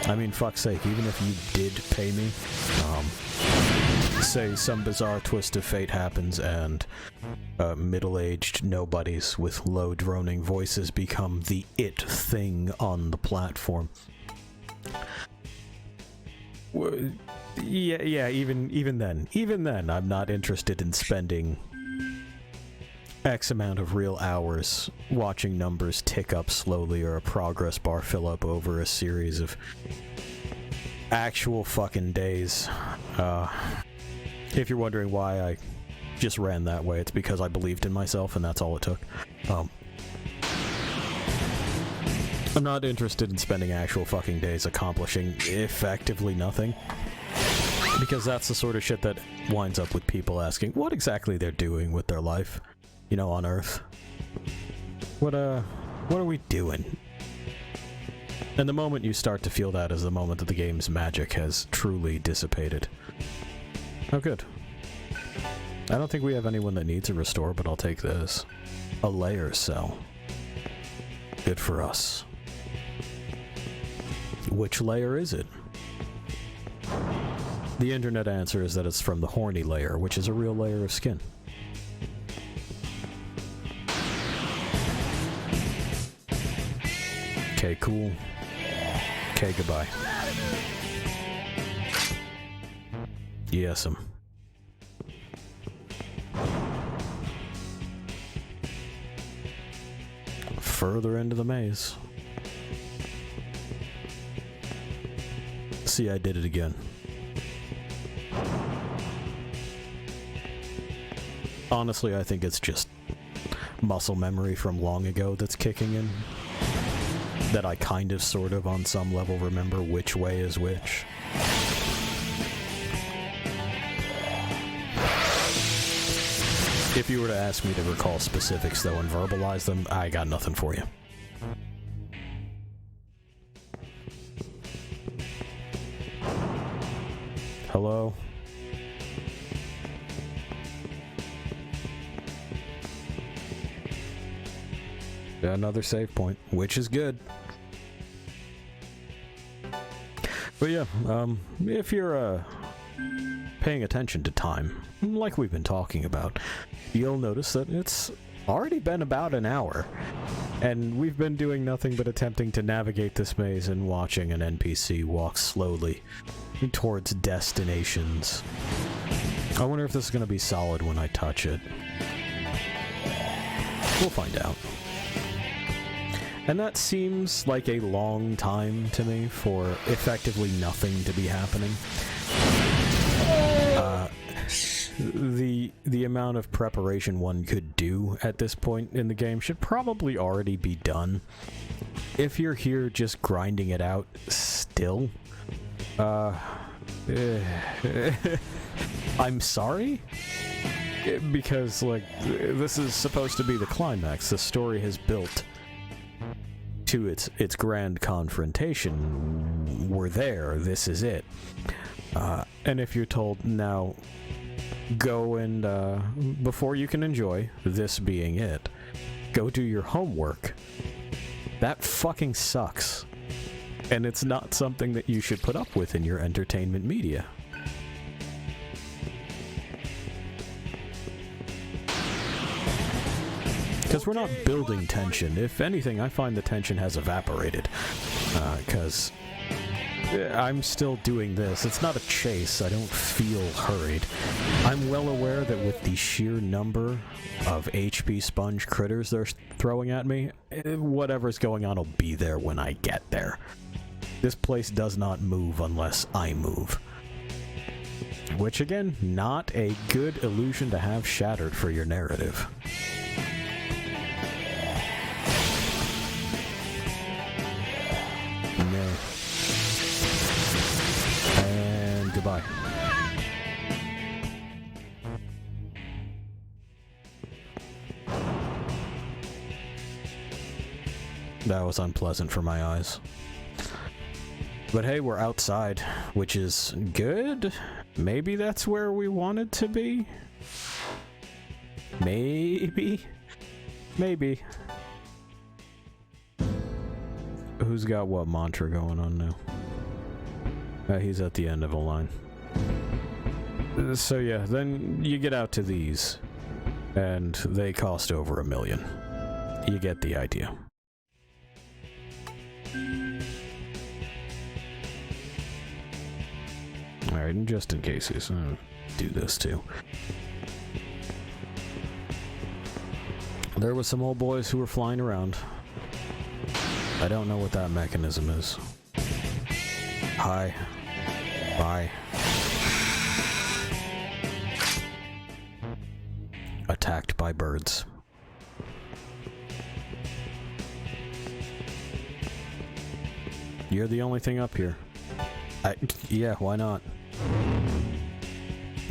I mean, fuck's sake, even if you did pay me, say some bizarre twist of fate happens and middle-aged nobodies with low droning voices become the it thing on the platform. Yeah, even then, I'm not interested in spending X amount of real hours watching numbers tick up slowly or a progress bar fill up over a series of actual fucking days. If you're wondering why I just ran that way, it's because I believed in myself and that's all it took. I'm not interested in spending actual fucking days accomplishing effectively nothing. Because that's the sort of shit that winds up with people asking what exactly they're doing with their life. You know, on Earth. What are we doing? And the moment you start to feel that is the moment that the game's magic has truly dissipated. Oh, good. I don't think we have anyone that needs a restore, but I'll take this. A layer cell. Good for us. Which layer is it? The internet answer is that it's from the horny layer, which is a real layer of skin. Okay, cool. Okay, goodbye. Yes'm. Further into the maze. See, I did it again. Honestly, I think it's just muscle memory from long ago that's kicking in. That I kind of, sort of, on some level remember which way is which. If you were to ask me to recall specifics, though, and verbalize them, I got nothing for you. Hello? Another save point, which is good. But yeah, if you're paying attention to time, like we've been talking about, you'll notice that it's already been about an hour, and we've been doing nothing but attempting to navigate this maze and watching an NPC walk slowly towards destinations. I wonder if this is going to be solid when I touch it. We'll find out. And that seems like a long time to me for effectively nothing to be happening. The amount of preparation one could do at this point in the game should probably already be done. If you're here just grinding it out still, I'm sorry? Because, like, this is supposed to be the climax. The story has built to its grand confrontation. We're there, this is it. And if you're told, now, go and, before you can enjoy this being it, go do your homework, that fucking sucks. And it's not something that you should put up with in your entertainment media. Because we're not building tension. If anything, I find the tension has evaporated. Because I'm still doing this. It's not a chase. I don't feel hurried. I'm well aware that with the sheer number of HP sponge critters they're throwing at me, whatever's going on will be there when I get there. This place does not move unless I move. Which, again, not a good illusion to have shattered for your narrative. No. And goodbye. That was unpleasant for my eyes. But hey, we're outside, which is good. Maybe that's where we wanted to be? Maybe? Maybe. Who's got what mantra going on now? He's at the end of a line. So yeah, then you get out to these, and they cost over $1 million. You get the idea. Alright, and just in case he's gonna do this too. There was some old boys who were flying around. I don't know what that mechanism is. Hi. Bye. Attacked by birds. You're the only thing up here. Yeah, why not?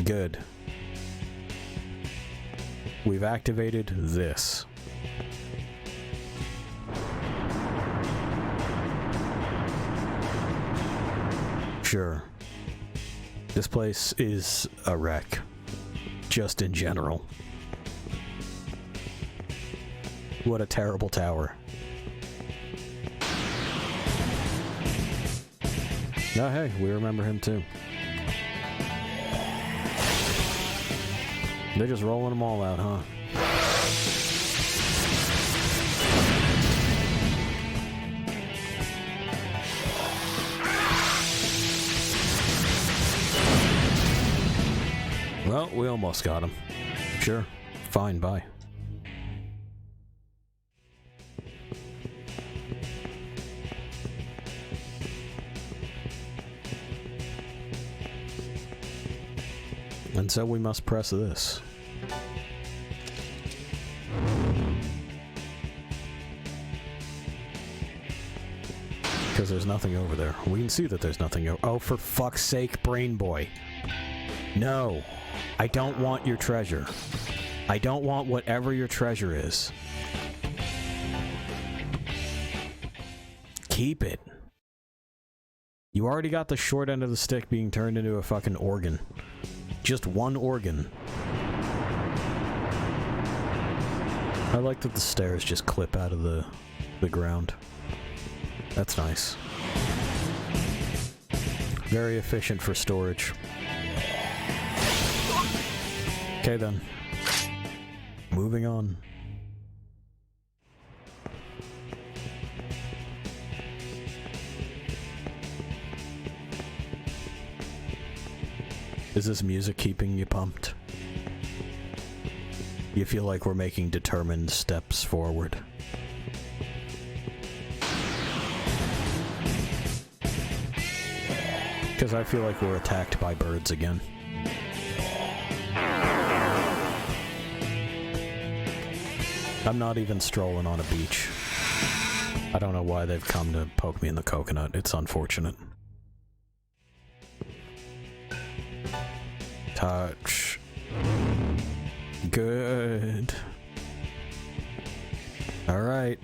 Good. We've activated this. Sure. This place is a wreck. Just in general. What a terrible tower. Oh, hey, we remember him too. They're just rolling them all out, huh? Well, we almost got him. Sure. Fine, bye. And so we must press this. Because there's nothing over there. We can see that there's nothing over... Oh, for fuck's sake, Brain Boy. No. I don't want your treasure. I don't want whatever your treasure is. Keep it. You already got the short end of the stick being turned into a fucking organ. Just one organ. I like that the stairs just clip out of the ground. That's nice. Very efficient for storage. Okay then. Moving on. Is this music keeping you pumped? You feel like we're making determined steps forward. Because I feel like we're attacked by birds again. I'm not even strolling on a beach. I don't know why they've come to poke me in the coconut. It's unfortunate. Touch. Good. Alright.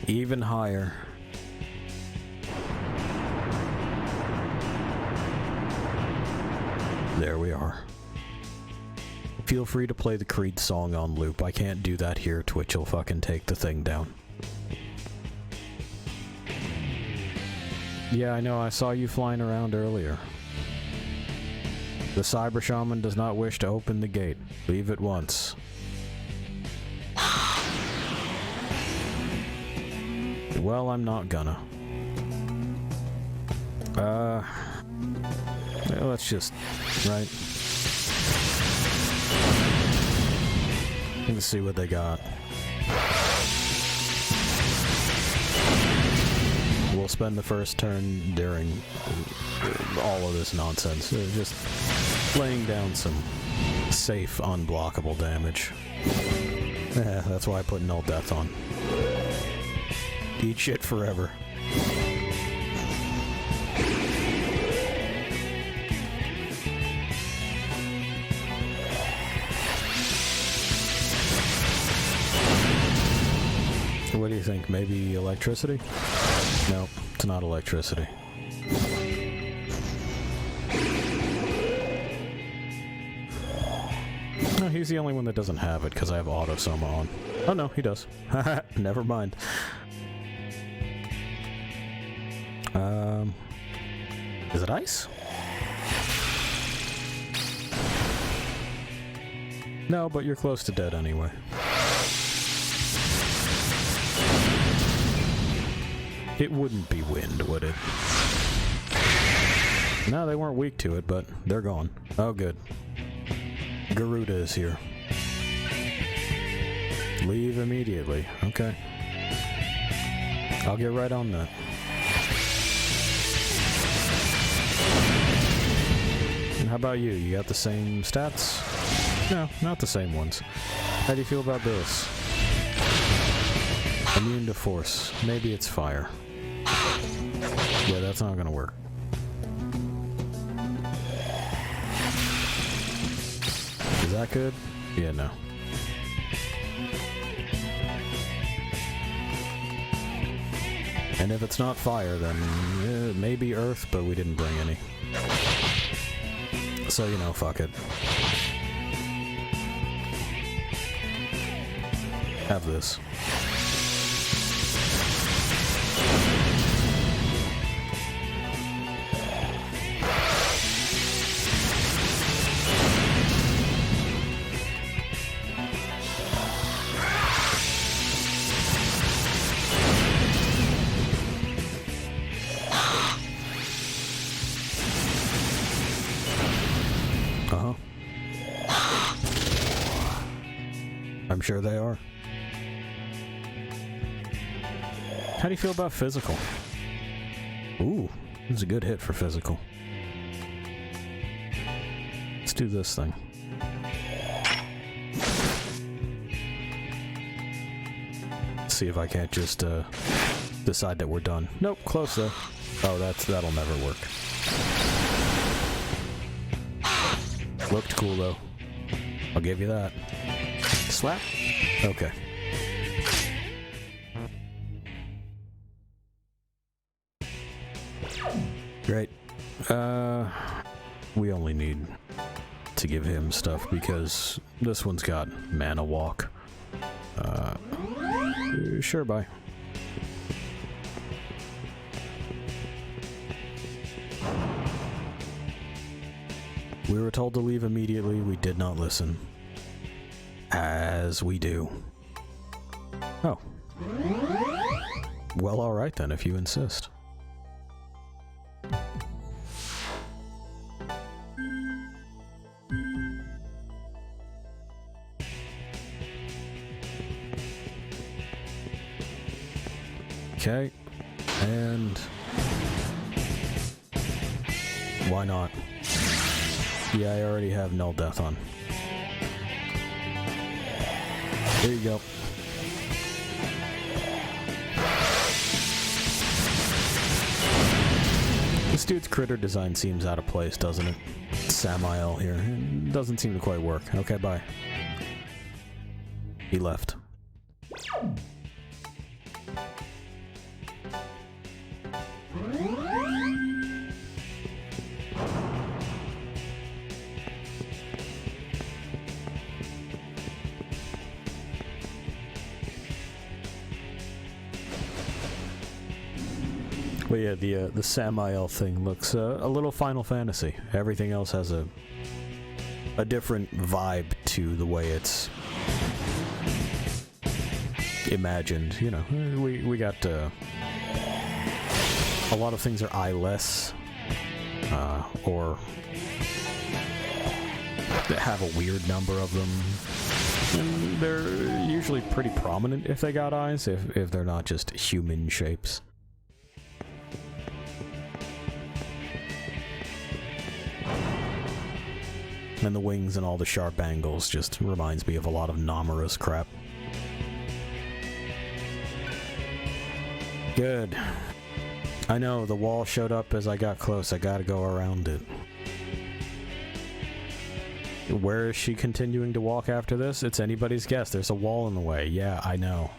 Even higher. There we are. Feel free to play the Creed song on loop. I can't do that here. Twitch will fucking take the thing down. Yeah, I know. I saw you flying around earlier. The Cyber Shaman does not wish to open the gate. Leave it once. Well, I'm not gonna. Let's just... Right? Let's see what they got. We'll spend the first turn during all of this nonsense. Just laying down some safe, unblockable damage. Yeah, that's why I put Null Death on. Eat shit forever. What do you think? Maybe electricity? No, it's not electricity. No, he's the only one that doesn't have it because I have auto soma on. Oh no, he does. Never mind. Is it ice? No, but you're close to dead anyway. It wouldn't be wind, would it? No, they weren't weak to it, but they're gone. Oh, good. Garuda is here. Leave immediately. Okay. I'll get right on that. And how about you? You got the same stats? No, not the same ones. How do you feel about this? Immune to force. Maybe it's fire. Yeah, that's not gonna work. Is that good? Yeah, no. And if it's not fire, then maybe earth, but we didn't bring any. So, you know, fuck it. Have this. I'm sure they are. How do you feel about physical? Ooh, this is a good hit for physical. Let's do this thing. See if I can't just decide that we're done. Nope, close though. Oh, that'll never work. Looked cool though. I'll give you that. Slap? Okay. Great. We only need to give him stuff because this one's got mana walk. Sure, bye. We were told to leave immediately. We did not listen. As we do. Oh. Well, alright then, if you insist. Okay, and why not? Yeah, I already have null death on. There you go. This dude's critter design seems out of place, doesn't it? Samael here. It doesn't seem to quite work. Okay, bye. He left. But yeah, the Samael thing looks a little Final Fantasy. Everything else has a different vibe to the way it's imagined. You know, we got a lot of things are eyeless, or that have a weird number of them. And they're usually pretty prominent if they got eyes, if they're not just human shapes. And the wings and all the sharp angles just reminds me of a lot of Namorous crap. Good. I know, the wall showed up as I got close. I gotta go around it. Where is she continuing to walk after this? It's anybody's guess. There's a wall in the way. Yeah, I know.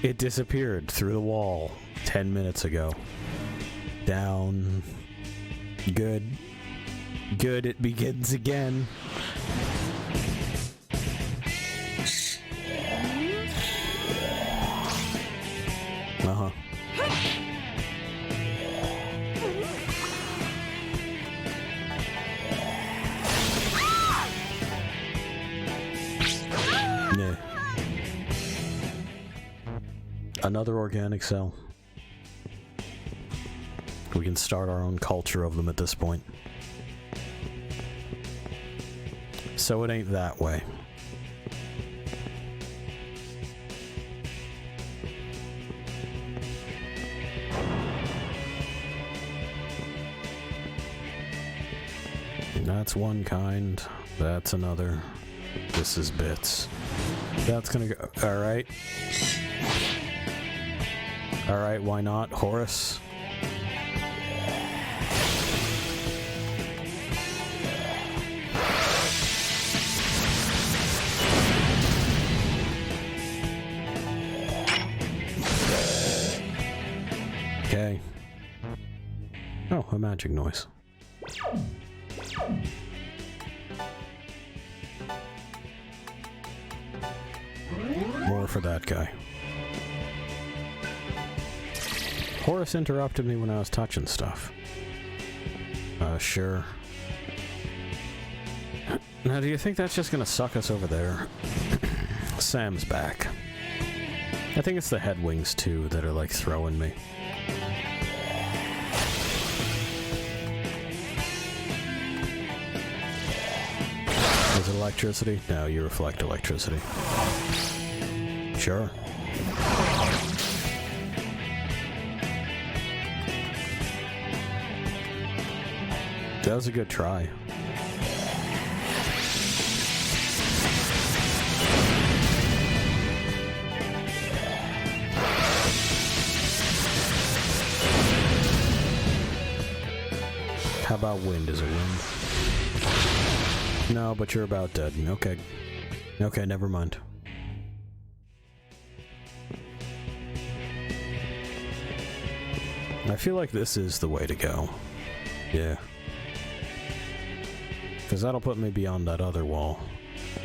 It disappeared through the wall 10 minutes ago. Down. Good. Good, it begins again. Uh-huh. Yeah. Another organic cell. We can start our own culture of them at this point. So it ain't that way. That's one kind. That's another. This is bits. That's gonna go. Alright. Alright, why not? Horus. Okay. Oh, a magic noise. More for that guy. Horus interrupted me when I was touching stuff. Sure. Now, do you think that's just gonna suck us over there? Sam's back. I think it's the head wings, too, that are, like, throwing me. Is electricity? No, you reflect electricity. Sure. That was a good try. How about wind? Is it wind? No, but you're about dead. Okay. Okay, never mind. I feel like this is the way to go. Yeah. Because that'll put me beyond that other wall,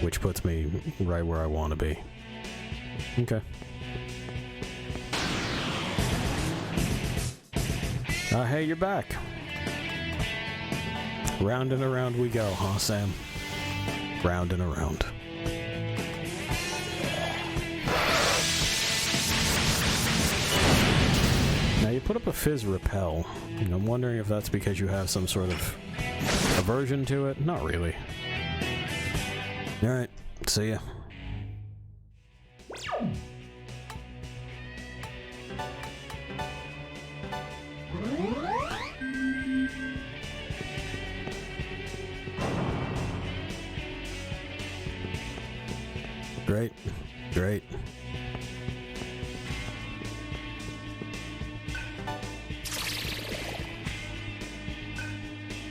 which puts me right where I want to be. Okay. Hey, you're back. Round and around we go, huh, Sam? Round and around. Now you put up a fizz repel, and I'm wondering if that's because you have some sort of aversion to it? Not really. Alright, see ya. Great, great.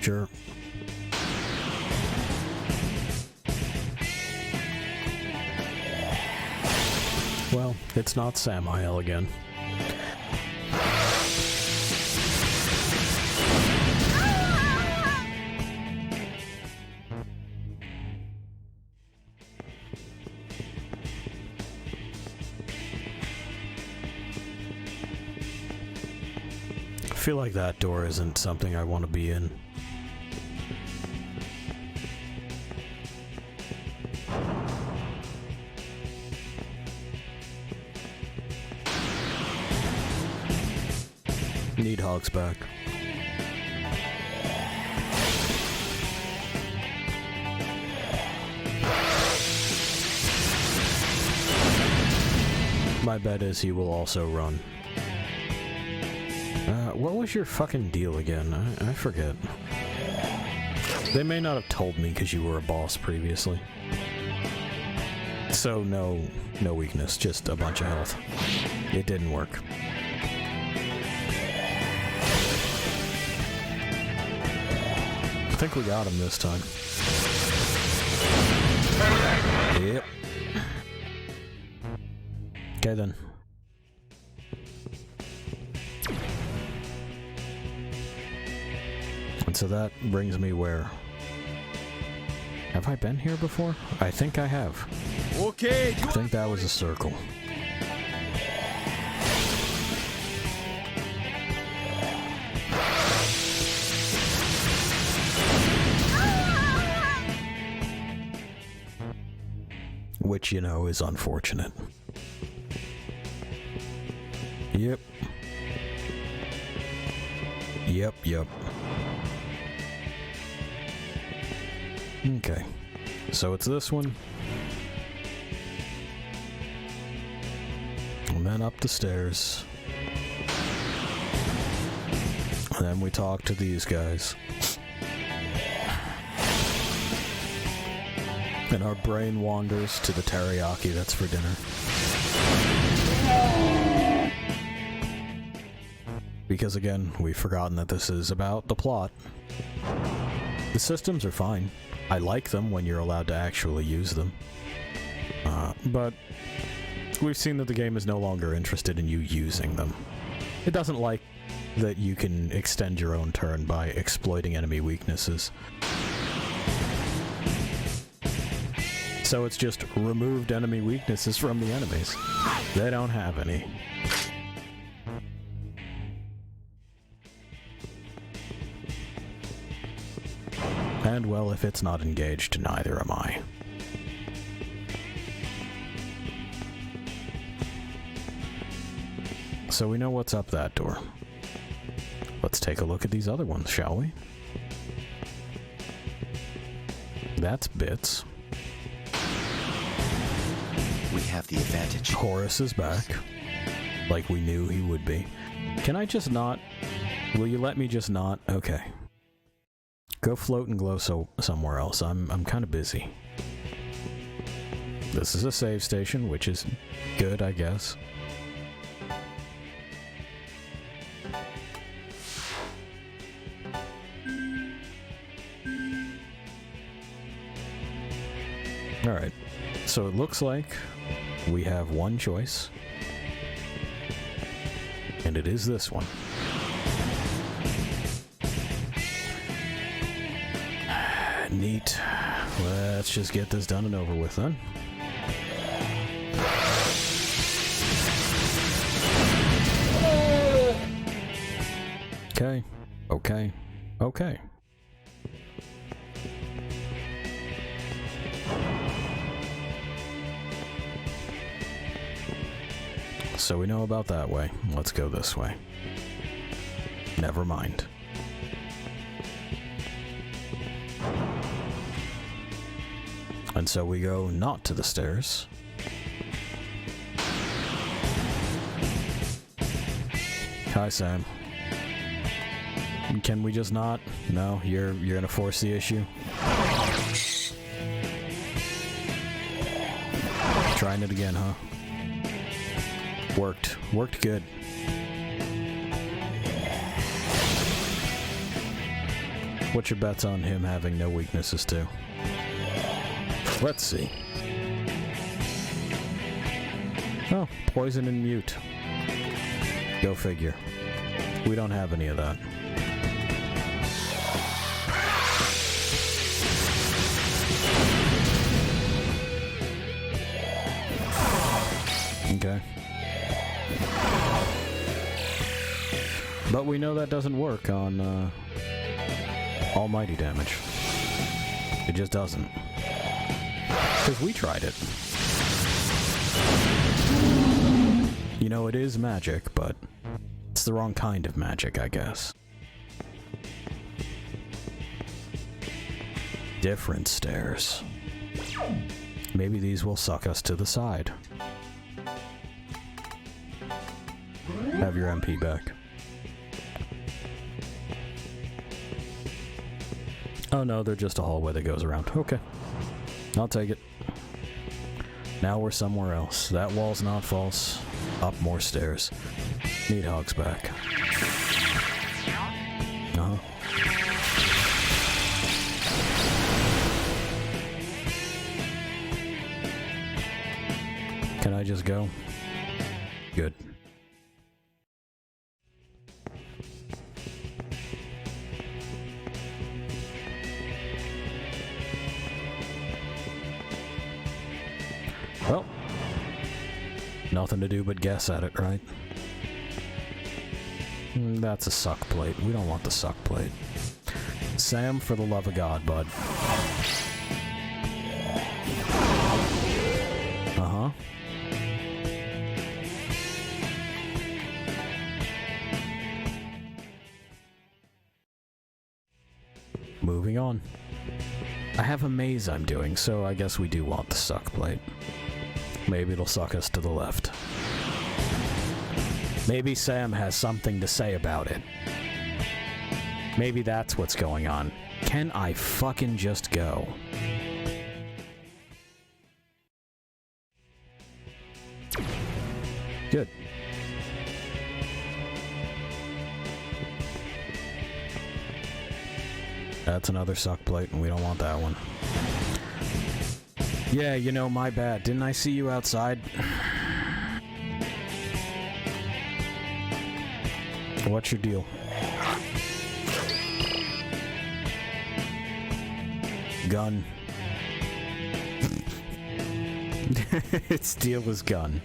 Sure. Well, it's not Samael again. I feel like that door isn't something I want to be in. Need Hogs back. My bet is he will also run. What was your fucking deal again? I forget. They may not have told me because you were a boss previously. So no weakness, just a bunch of health. It didn't work. I think we got him this time. Yep. Okay then. And so that brings me where? Have I been here before? I think I have. Okay. I think that was a circle. Which, you know, is unfortunate. Yep. Yep. Okay. So it's this one. And then up the stairs. And then we talk to these guys. And our brain wanders to the teriyaki that's for dinner. Because again, we've forgotten that this is about the plot. The systems are fine. I like them when you're allowed to actually use them. But we've seen that the game is no longer interested in you using them. It doesn't like that you can extend your own turn by exploiting enemy weaknesses. So it's just removed enemy weaknesses from the enemies. They don't have any. And well, if it's not engaged, neither am I. So we know what's up that door. Let's take a look at these other ones, shall we? That's bits. We have the advantage. Horace is back. Like we knew he would be. Can I just not? Will you let me just not? Okay. Go float and glow somewhere else. I'm kind of busy. This is a save station, which is good, I guess. Alright, so it looks like we have one choice. And it is this one. Neat. Let's just get this done and over with then. Okay. Okay. Okay. So we know about that way. Let's go this way. Never mind. And so we go not to the stairs. Hi, Sam. Can we just not? No, you're gonna force the issue? Trying it again, huh? Worked. Worked good. What's your bets on him having no weaknesses too? Let's see. Oh, poison and mute. Go figure. We don't have any of that. Okay. But we know that doesn't work on almighty damage. It just doesn't. Because we tried it. You know, it is magic, but it's the wrong kind of magic, I guess. Different stairs. Maybe these will suck us to the side. Have your MP back. Oh no, they're just a hallway that goes around. Okay. I'll take it. Now we're somewhere else. That wall's not false. Up more stairs. Needhog's back. Uh-huh. Can I just go? Good. Well, nothing to do but guess at it, right? That's a suck plate. We don't want the suck plate. Sam, for the love of God, bud. Uh-huh. Moving on. I have a maze I'm doing, so I guess we do want the suck plate. Maybe it'll suck us to the left. Maybe Sam has something to say about it. Maybe that's what's going on. Can I fucking just go? Good. That's another suck plate, and we don't want that one. Yeah, you know, my bad. Didn't I see you outside? What's your deal? Gun. Its deal is gun.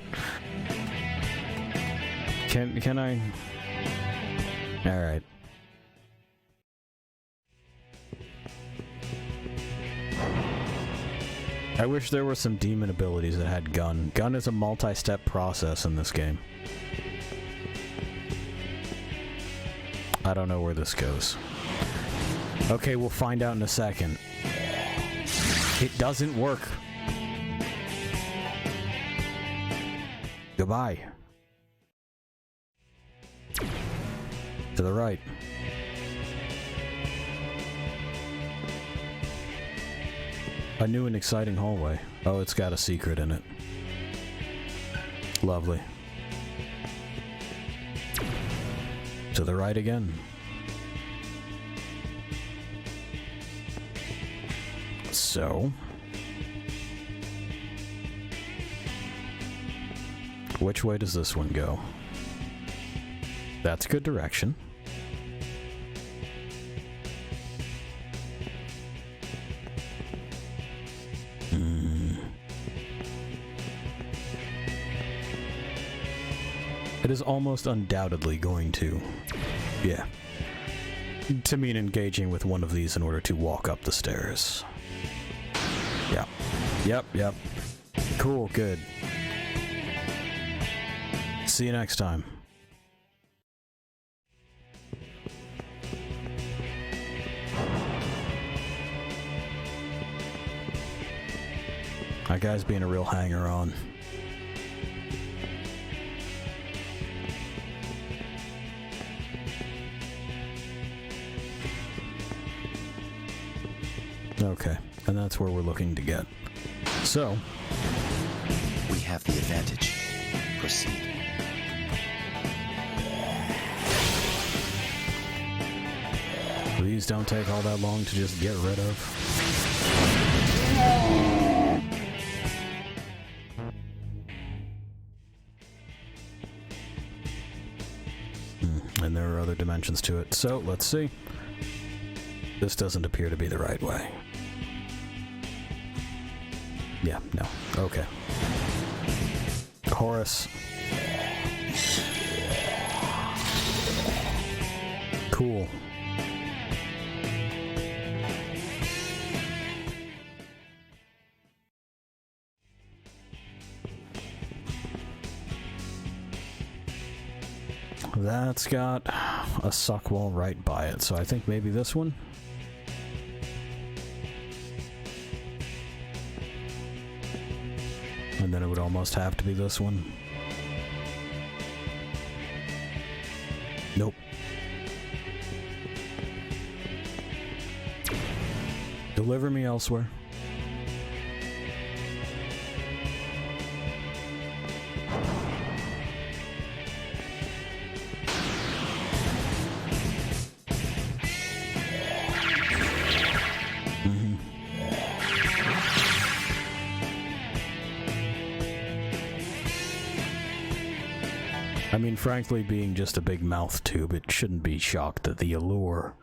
Can I? Alright. I wish there were some demon abilities that had gun. Gun is a multi-step process in this game. I don't know where this goes. Okay, we'll find out in a second. It doesn't work. Goodbye. To the right. A new and exciting hallway. Oh, it's got a secret in it. Lovely. To the right again. So... which way does this one go? That's good direction. It is almost undoubtedly going to... yeah. To mean engaging with one of these in order to walk up the stairs. Yeah. Yep. Cool, good. See you next time. That guy's being a real hanger-on. Okay, and that's where we're looking to get. So... we have the advantage. Proceed. These don't take all that long to just get rid of. And there are other dimensions to it. So, let's see. This doesn't appear to be the right way. Yeah, no. Okay. Horus. Cool. That's got a suck wall right by it, so I think maybe this one? And then it would almost have to be this one. Nope. Deliver me elsewhere. I mean, frankly, being just a big mouth tube, it shouldn't be shocked that the allure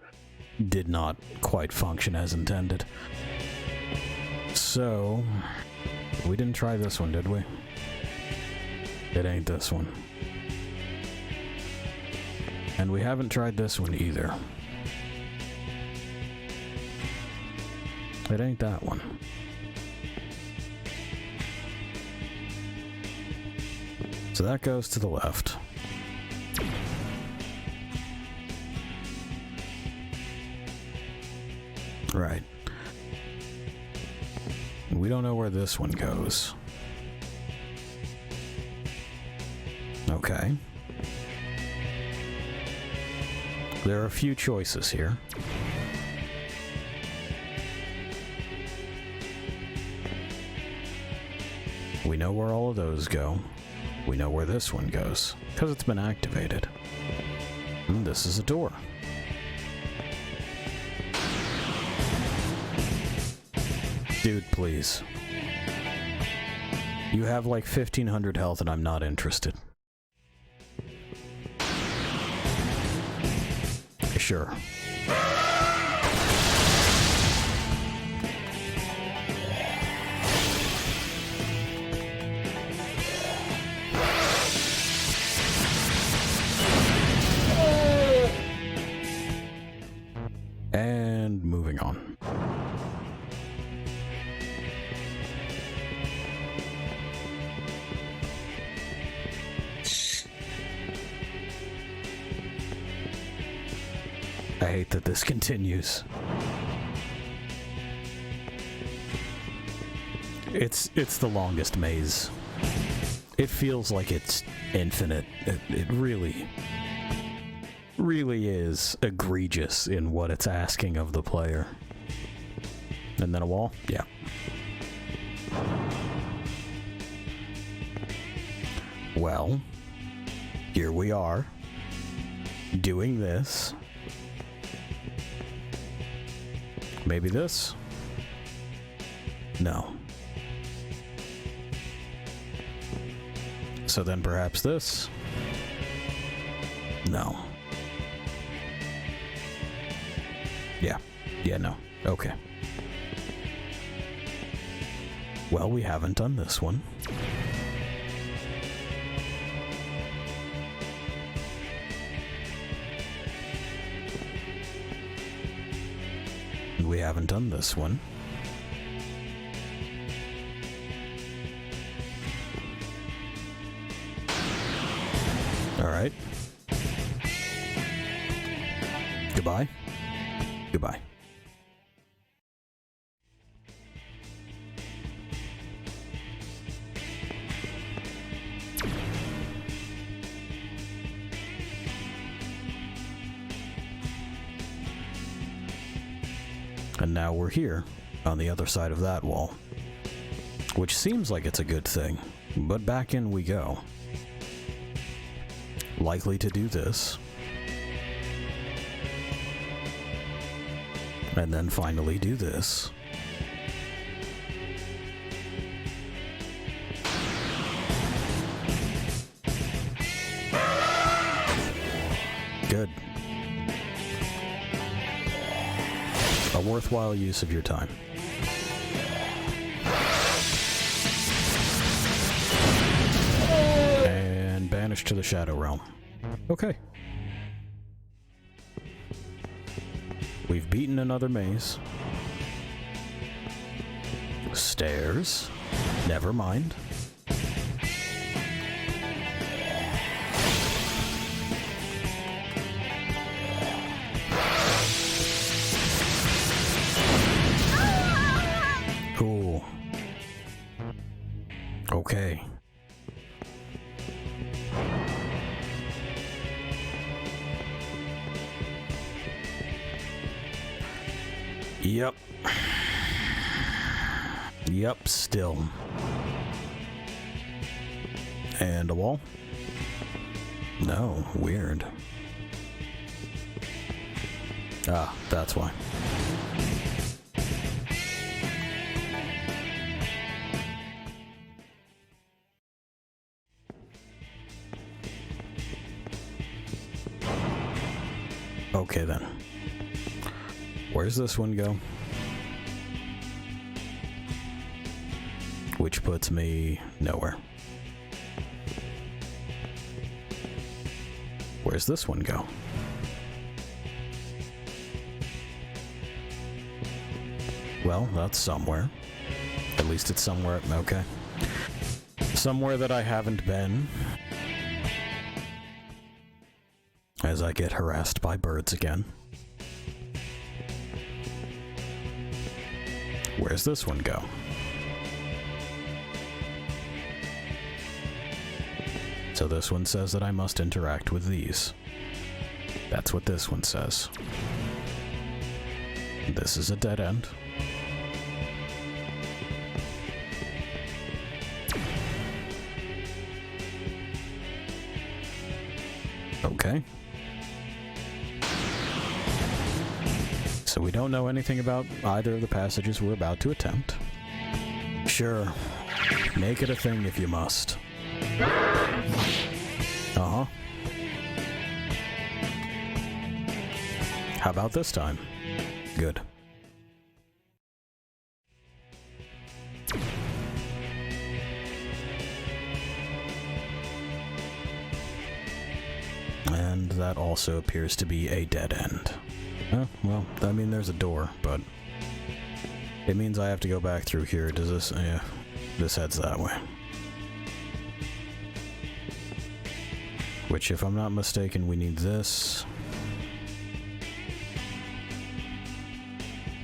did not quite function as intended. So, we didn't try this one, did we? It ain't this one. And we haven't tried this one either. It ain't that one. So that goes to the left. Right. We don't know where this one goes. Okay. There are a few choices here. We know where all of those go. We know where this one goes, because it's been activated. And this is a door. Dude, please. You have like 1,500 health and I'm not interested. Sure. And moving on. I hate that this continues. It's the longest maze It feels like it's infinite. It really is egregious in what it's asking of the player. And then a wall? Yeah. Well, here we are, doing this. Maybe this? No. So then perhaps this? No. Yeah, no. Okay. Well, we haven't done this one. We haven't done this one. Alright. Goodbye. Goodbye. And now we're here, on the other side of that wall. Which seems like it's a good thing, but back in we go. Likely to do this. And then finally do this. Good. A worthwhile use of your time. And banished to the Shadow Realm. Okay. We've beaten another maze. Stairs. Never mind. Cool. Okay. Yep. Yep, still. And a wall? No, weird. Ah, that's why. Okay then. Where's this one go? Which puts me nowhere. Where's this one go? Well, that's somewhere. At least it's somewhere, okay. Somewhere that I haven't been. As I get harassed by birds again. Where's this one go? So this one says that I must interact with these. That's what this one says. This is a dead end. Okay. So we don't know anything about either of the passages we're about to attempt. Sure. Make it a thing if you must. Uh-huh. How about this time? Good. And that also appears to be a dead end. Oh, well, I mean, there's a door, but it means I have to go back through here. Does this... yeah, this heads that way. Which, if I'm not mistaken, we need this.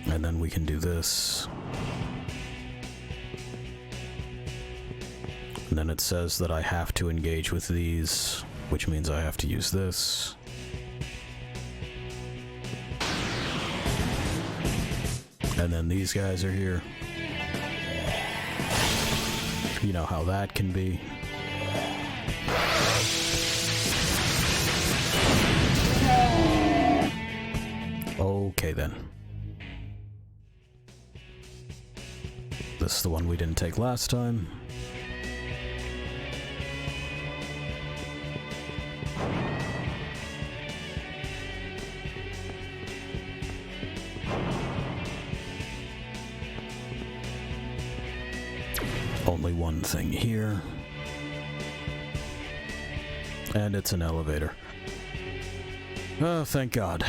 And then we can do this. And then it says that I have to engage with these, which means I have to use this. And then these guys are here. You know how that can be. Okay then. This is the one we didn't take last time. Only one thing here. And it's an elevator. Oh, thank God.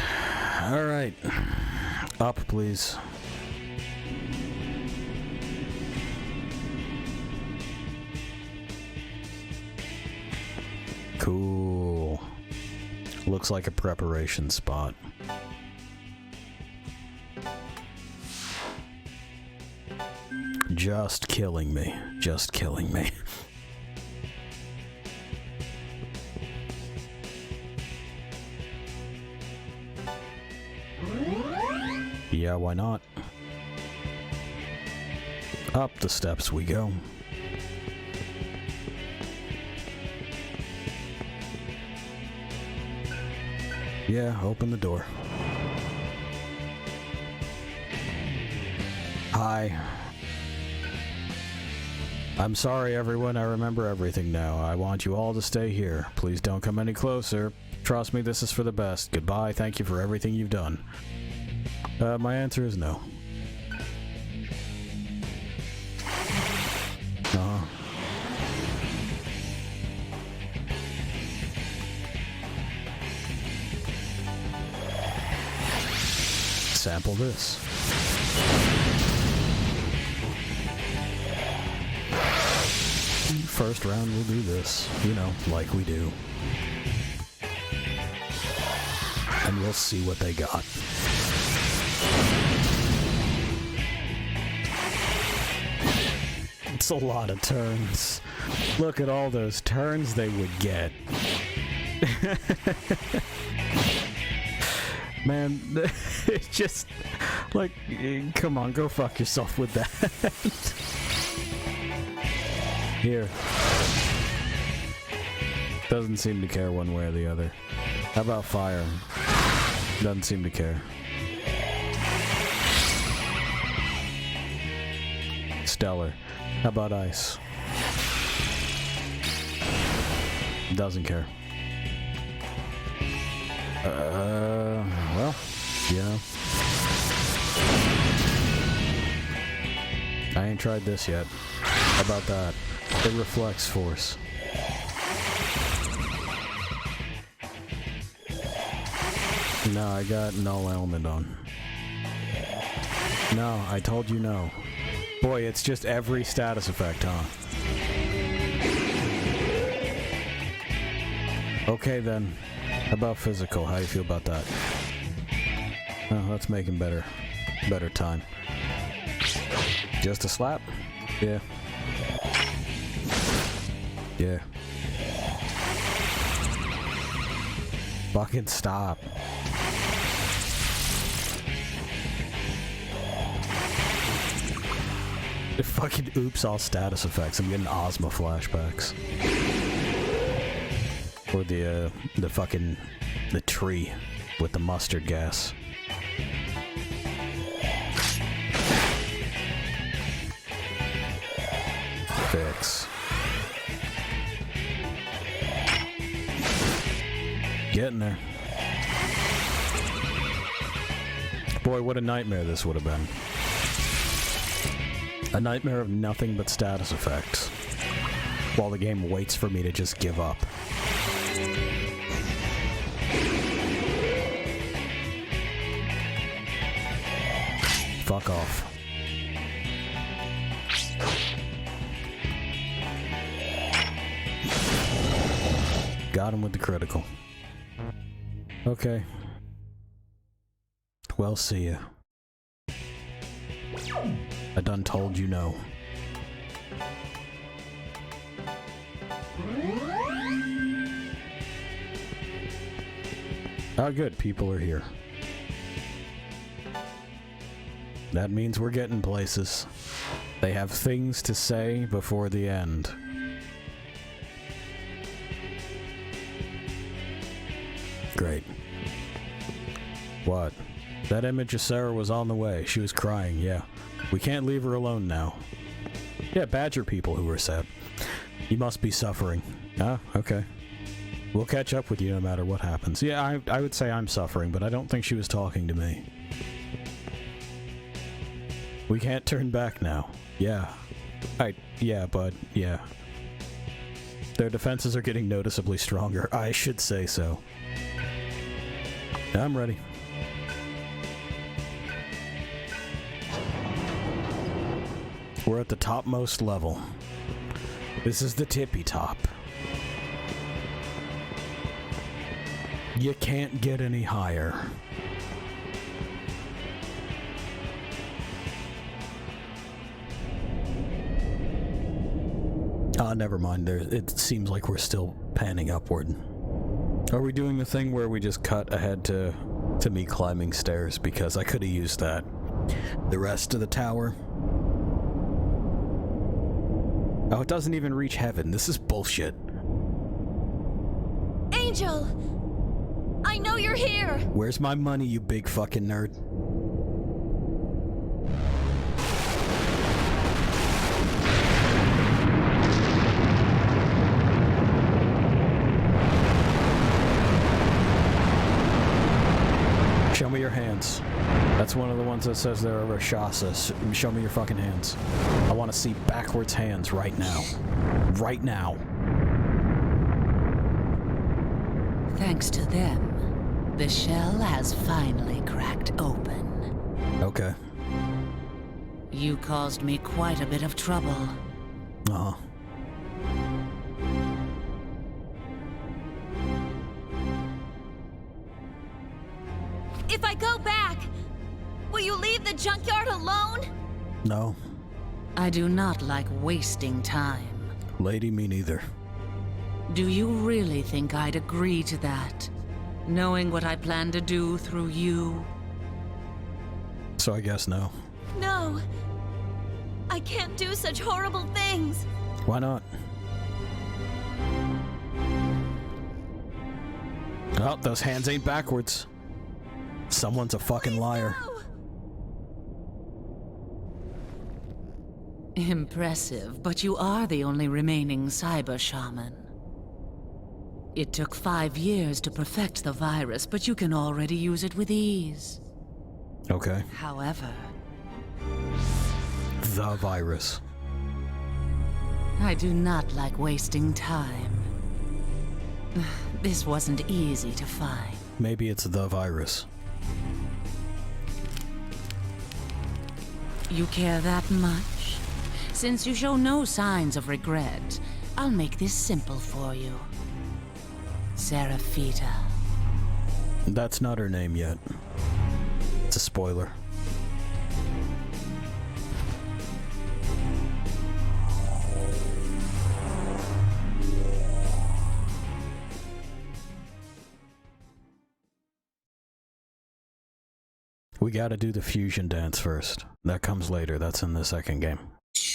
Alright. Up, please. Cool. Looks like a preparation spot. Just killing me. Just killing me. Yeah, why not? Up the steps we go. Yeah, open the door. Hi. I'm sorry, everyone. I remember everything now. I want you all to stay here. Please don't come any closer. Trust me, this is for the best. Goodbye. Thank you for everything you've done. My answer is no. Sample this. First round we'll do this, you know, like we do. And we'll see what they got. It's a lot of turns. Look at all those turns they would get. Man, it's just like, come on, go fuck yourself with that. Here. Doesn't seem to care one way or the other. How about fire? Doesn't seem to care. Stellar. How about ice? Doesn't care. Well, yeah. I ain't tried this yet. How about that? It reflects force. No, I got null element on. No, I told you no. Boy, it's just every status effect, huh? Okay then. How about physical? How do you feel about that? Oh, that's making better time. Just a slap? Yeah. Yeah. Fucking stop. Fucking oops all status effects. I'm getting Ozma flashbacks. Or the fucking the tree with the mustard gas. Fix. Getting there. Boy, what a nightmare this would have been. A nightmare of nothing but status effects. While the game waits for me to just give up. Fuck off. Got him with the critical. Okay. Well, see ya. I done told you no. Oh, good. People are here. That means we're getting places. They have things to say before the end. Great. What? That image of Sarah was on the way. She was crying, yeah. We can't leave her alone now. Yeah, badger people who are sad. You must be suffering. Ah, okay. We'll catch up with you no matter what happens. Yeah, I would say I'm suffering, but I don't think she was talking to me. We can't turn back now. Yeah. Yeah, but, yeah. Their defenses are getting noticeably stronger. I should say so. I'm ready. We're at the topmost level. This is the tippy top. You can't get any higher. Never mind. It seems like we're still panning upward. Are we doing the thing where we just cut ahead to me climbing stairs? Because I could have used that. The rest of the tower. Oh, it doesn't even reach heaven. This is bullshit. Angel! I know you're here! Where's my money, you big fucking nerd? Show me your hands. That's one of the ones that says they're a Rakshasa. Show me your fucking hands. I want to see backwards hands right now. Right now. Thanks to them, the shell has finally cracked open. Okay. You caused me quite a bit of trouble. Uh-huh. If I go back, will you leave the junkyard alone? No. I do not like wasting time. Lady, me neither. Do you really think I'd agree to that? Knowing what I plan to do through you? So I guess no. No. I can't do such horrible things. Why not? Oh, those hands ain't backwards. Someone's a fucking liar. No. Impressive, but you are the only remaining cyber shaman. It took 5 years to perfect the virus, but you can already use it with ease. Okay. However, The virus. I do not like wasting time. This wasn't easy to find. Maybe it's the virus. You care that much? Since you show no signs of regret, I'll make this simple for you. Seraphita. That's not her name yet. It's a spoiler. We gotta do the fusion dance first. That comes later. That's in the second game.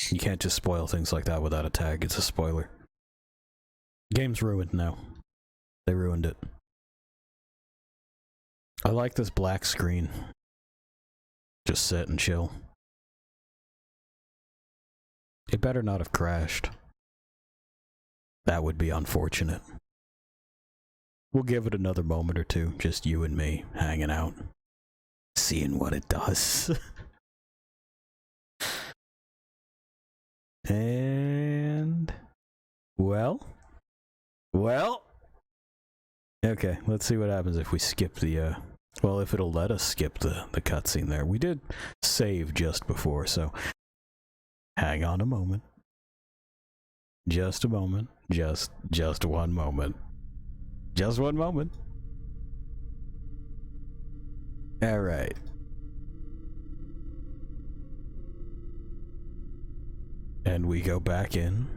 You can't just spoil things like that without a tag. It's a spoiler. Game's ruined now. They ruined it. I like this black screen. Just sit and chill. It better not have crashed. That would be unfortunate. We'll give it another moment or two. Just you and me hanging out. Seeing what it does. And... Well? Okay, let's see what happens if we skip the, well, if it'll let us skip the cutscene there. We did save just before, so... Hang on a moment. Just a moment. Just one moment. Just one moment. Alright. And we go back in.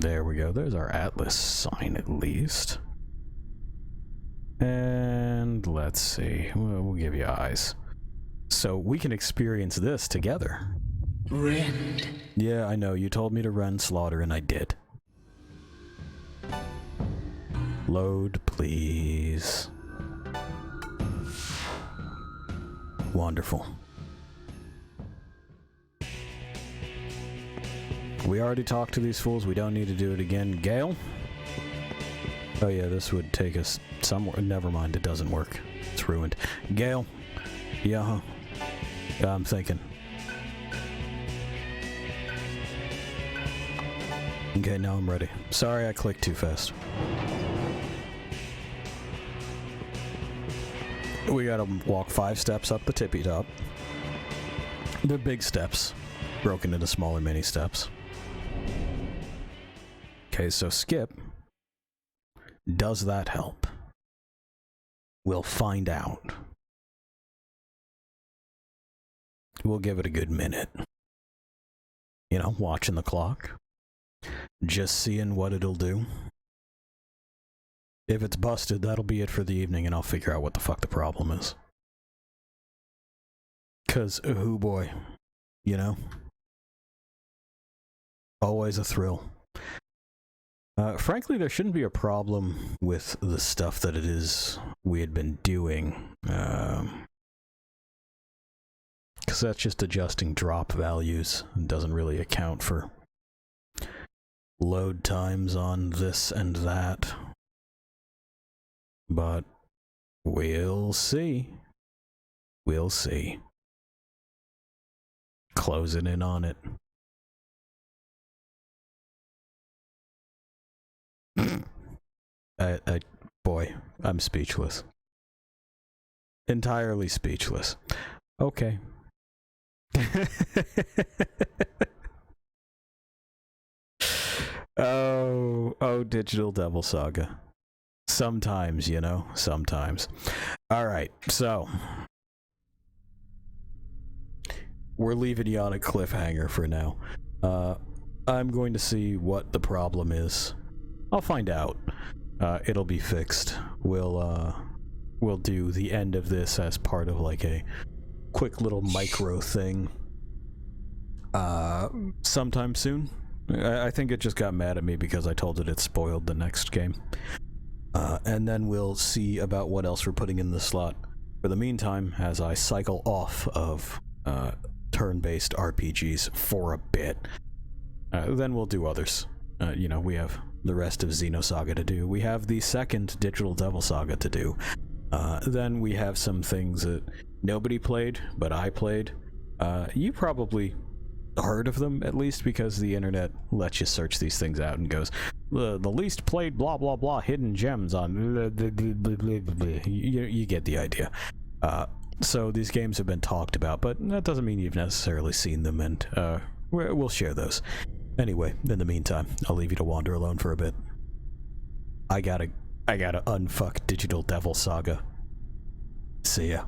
There we go. There's our Atlas sign, at least. And let's see. We'll give you eyes. So we can experience this together. Rend. Yeah, I know. You told me to run slaughter, and I did. Load, please. Wonderful. We already talked to these fools. We don't need to do it again. Gale? Oh yeah, this would take us somewhere. Never mind, it doesn't work. It's ruined. Gale? Yeah, huh? I'm thinking. Okay, now I'm ready. Sorry I clicked too fast. We gotta walk 5 steps up the tippy top. They're big steps, broken into smaller mini steps. Okay, so skip. Does that help? We'll find out. We'll give it a good minute. You know, watching the clock. Just seeing what it'll do. If it's busted, that'll be it for the evening, and I'll figure out what the fuck the problem is. 'Cause, oh boy, you know? Always a thrill. Frankly, there shouldn't be a problem with the stuff that it is we had been doing. 'Cause that's just adjusting drop values and doesn't really account for load times on this and that. But we'll see. We'll see. Closing in on it. Boy, I'm speechless. Entirely speechless. Okay. Oh, digital Devil Saga. Sometimes, you know, sometimes. Alright, so. We're leaving you on a cliffhanger for now. I'm going to see what the problem is. I'll find out. It'll be fixed. We'll do the end of this as part of like a quick little micro thing. Sometime soon. I think it just got mad at me because I told it spoiled the next game. And then we'll see about what else we're putting in the slot. For the meantime, as I cycle off of turn-based RPGs for a bit, then we'll do others. You know, we have the rest of Xenosaga to do. We have the second Digital Devil Saga to do. Then we have some things that nobody played, but I played. You probably heard of them, at least, because the internet lets you search these things out and goes, the least played blah blah blah hidden gems on you get the idea. So these games have been talked about, but that doesn't mean you've necessarily seen them, and we'll share those. Anyway, in the meantime, I'll leave you to wander alone for a bit. I gotta unfuck Digital Devil Saga. See ya.